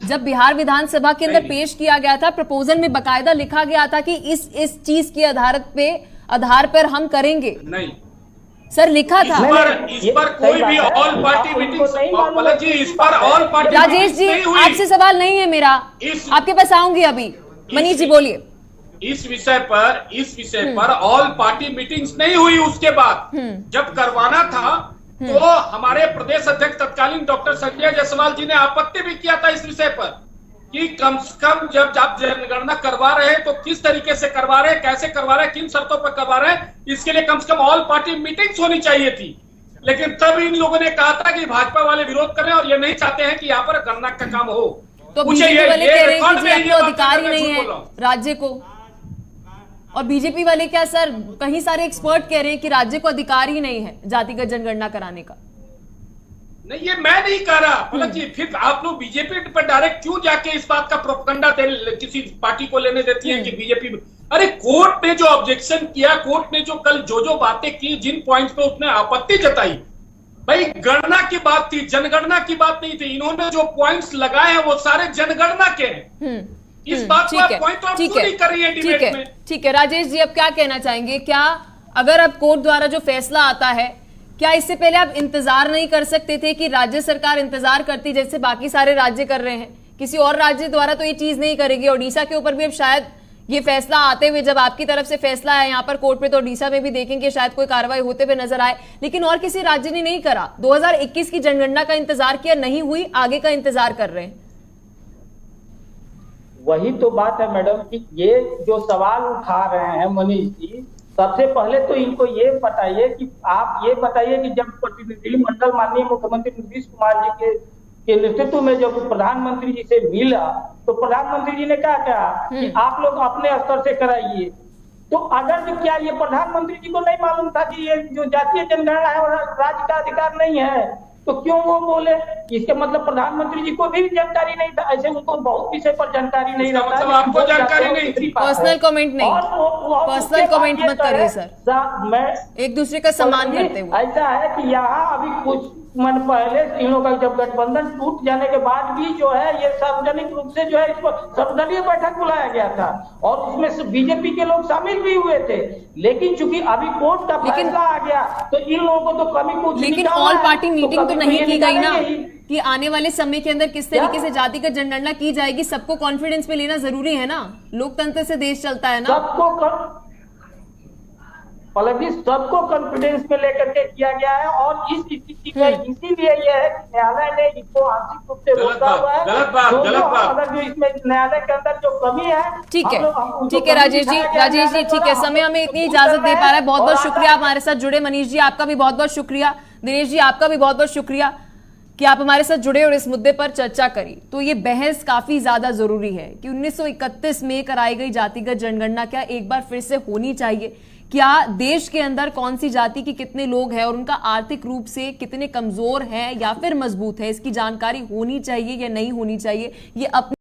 जब बिहार विधानसभा के अंदर पेश किया गया था, प्रपोजल में बकायदा लिखा गया था कि इस चीज के आधार पर हम करेंगे। नहीं सर लिखा था। इस पर कोई भी ऑल पार्टी मीटिंग, इस पर ऑल पार्टी, राजेश जी आपसे सवाल नहीं है मेरा, आपके पास आऊंगी अभी। मनीष जी बोलिए। इस विषय पर ऑल पार्टी मीटिंग्स नहीं हुई। उसके बाद जब करवाना था तो हमारे प्रदेश अध्यक्ष तत्कालीन डॉक्टर संजय जायसवाल जी ने आपत्ति भी किया था इस विषय पर कि कम से कम जब आप जनगणना करवा रहे हैं तो किस तरीके से करवा रहे हैं, कैसे करवा रहे हैं, किन शर्तों पर करवा रहे हैं, इसके लिए कम से कम ऑल पार्टी मीटिंग्स होनी चाहिए थी। लेकिन तब इन लोगों ने कहा था कि भाजपा वाले विरोध कर रहे हैं और ये नहीं चाहते हैं कि यहाँ पर गणना का काम हो। तो बीजेपी वाले कह रहे हैं कि आपको अधिकार ही नहीं है राज्य को, और बीजेपी वाले क्या सर, कई सारे एक्सपर्ट कह रहे हैं कि राज्य को अधिकार ही नहीं है जातिगत जनगणना कराने का। नहीं, ये मैं नहीं कह रहा पलक जी, फिर आप लोग बीजेपी पर डायरेक्ट क्यों जाके इस बात का प्रोपगंडा किसी पार्टी को लेने देती है कि बीजेपी। अरे कोर्ट ने जो ऑब्जेक्शन किया, कोर्ट ने जो कल जो बातें की, जिन पॉइंट्स पे उसने आपत्ति जताई, भाई गणना की बात थी, जनगणना की बात नहीं थी। इन्होंने जो पॉइंट्स लगाए हैं वो सारे जनगणना के हैं। इस बात को आप पॉइंट आउट क्यों नहीं कर रही है डिबेट में? ठीक है राजेश जी, अब क्या कहना चाहेंगे, क्या अगर अब कोर्ट द्वारा जो फैसला आता है, क्या इससे पहले आप इंतजार नहीं कर सकते थे कि राज्य सरकार इंतजार करती जैसे बाकी सारे राज्य कर रहे हैं? किसी और राज्य द्वारा तो ये चीज नहीं करेगी। ओडिशा के ऊपर भी अब शायद ये फैसला आते हुए, जब आपकी तरफ से फैसला है यहाँ पर कोर्ट पे, तो ओडिशा में भी देखेंगे शायद कोई कार्रवाई होते हुए नजर आए, लेकिन और किसी राज्य ने नहीं करा। 2021 की जनगणना का इंतजार किया, नहीं हुई, आगे का इंतजार कर रहे हैं। वही तो बात है मैडम कि ये जो सवाल उठा रहे हैं मनीष जी, सबसे पहले तो इनको ये बताइए कि आप ये बताइए कि जब प्रतिनिधिमंडल माननीय मुख्यमंत्री नीतीश कुमार जी के नेतृत्व में जब प्रधानमंत्री जी से मिला तो प्रधानमंत्री जी ने क्या कहा कि आप लोग अपने स्तर से कराइए। तो अगर क्या ये प्रधानमंत्री जी को नहीं मालूम था कि ये जो जातीय जनगणना है और राज्य का अधिकार नहीं है, तो क्यों वो बोले? इसके मतलब प्रधानमंत्री जी को भी जानकारी नहीं था। ऐसे उनको बहुत विषय पर जानकारी नहीं रहता है। आपको जानकारी नहीं थी। पर्सनल कमेंट नहीं, पर्सनल कमेंट मत करिए सर, मैं एक दूसरे का सम्मान करते हुए। ऐसा है कि यहाँ अभी कुछ मन पहले इन लोगों का जब गठबंधन टूट जाने के बाद भी जो है ये सार्वजनिक रूप से जो है इस पर सर्वदलीय बैठक बुलाया गया था और उसमें बीजेपी के लोग शामिल भी हुए थे। लेकिन चूंकि अभी कोर्ट का फैसला आ गया तो इन लोगों को तो कमी कुछ, लेकिन ऑल पार्टी मीटिंग तो नहीं की गई ना कि आने वाले समय के अंदर किस तरीके से जातिगत जनगणना की जाएगी। सबको कॉन्फिडेंस में लेना जरूरी है ना, लोकतंत्र से देश चलता है ना। सबको कॉन्फिडेंस में लेकर के किया गया है और इस स्थिति में इसीलिए यह है कि न्यायालय ने इसको आंशिक रूप से रोका हुआ है। गलत बात। अगर जो इसमें न्यायालय के अंदर जो कमी है, ठीक है राजेश जी, ठीक है, समय हमें इतनी इजाजत दे पा रहा है। बहुत बहुत शुक्रिया आप हमारे साथ जुड़े। मनीष जी आपका भी बहुत बहुत शुक्रिया, दिनेश जी आपका भी बहुत बहुत शुक्रिया कि आप हमारे साथ जुड़े और इस मुद्दे पर चर्चा करी। तो ये बहस काफी ज्यादा जरूरी है कि 1931 में कराई गई जातिगत जनगणना क्या एक बार फिर से होनी चाहिए? क्या देश के अंदर कौन सी जाति के कितने लोग हैं और उनका आर्थिक रूप से कितने कमजोर हैं या फिर मजबूत है, इसकी जानकारी होनी चाहिए या नहीं होनी चाहिए, ये अपने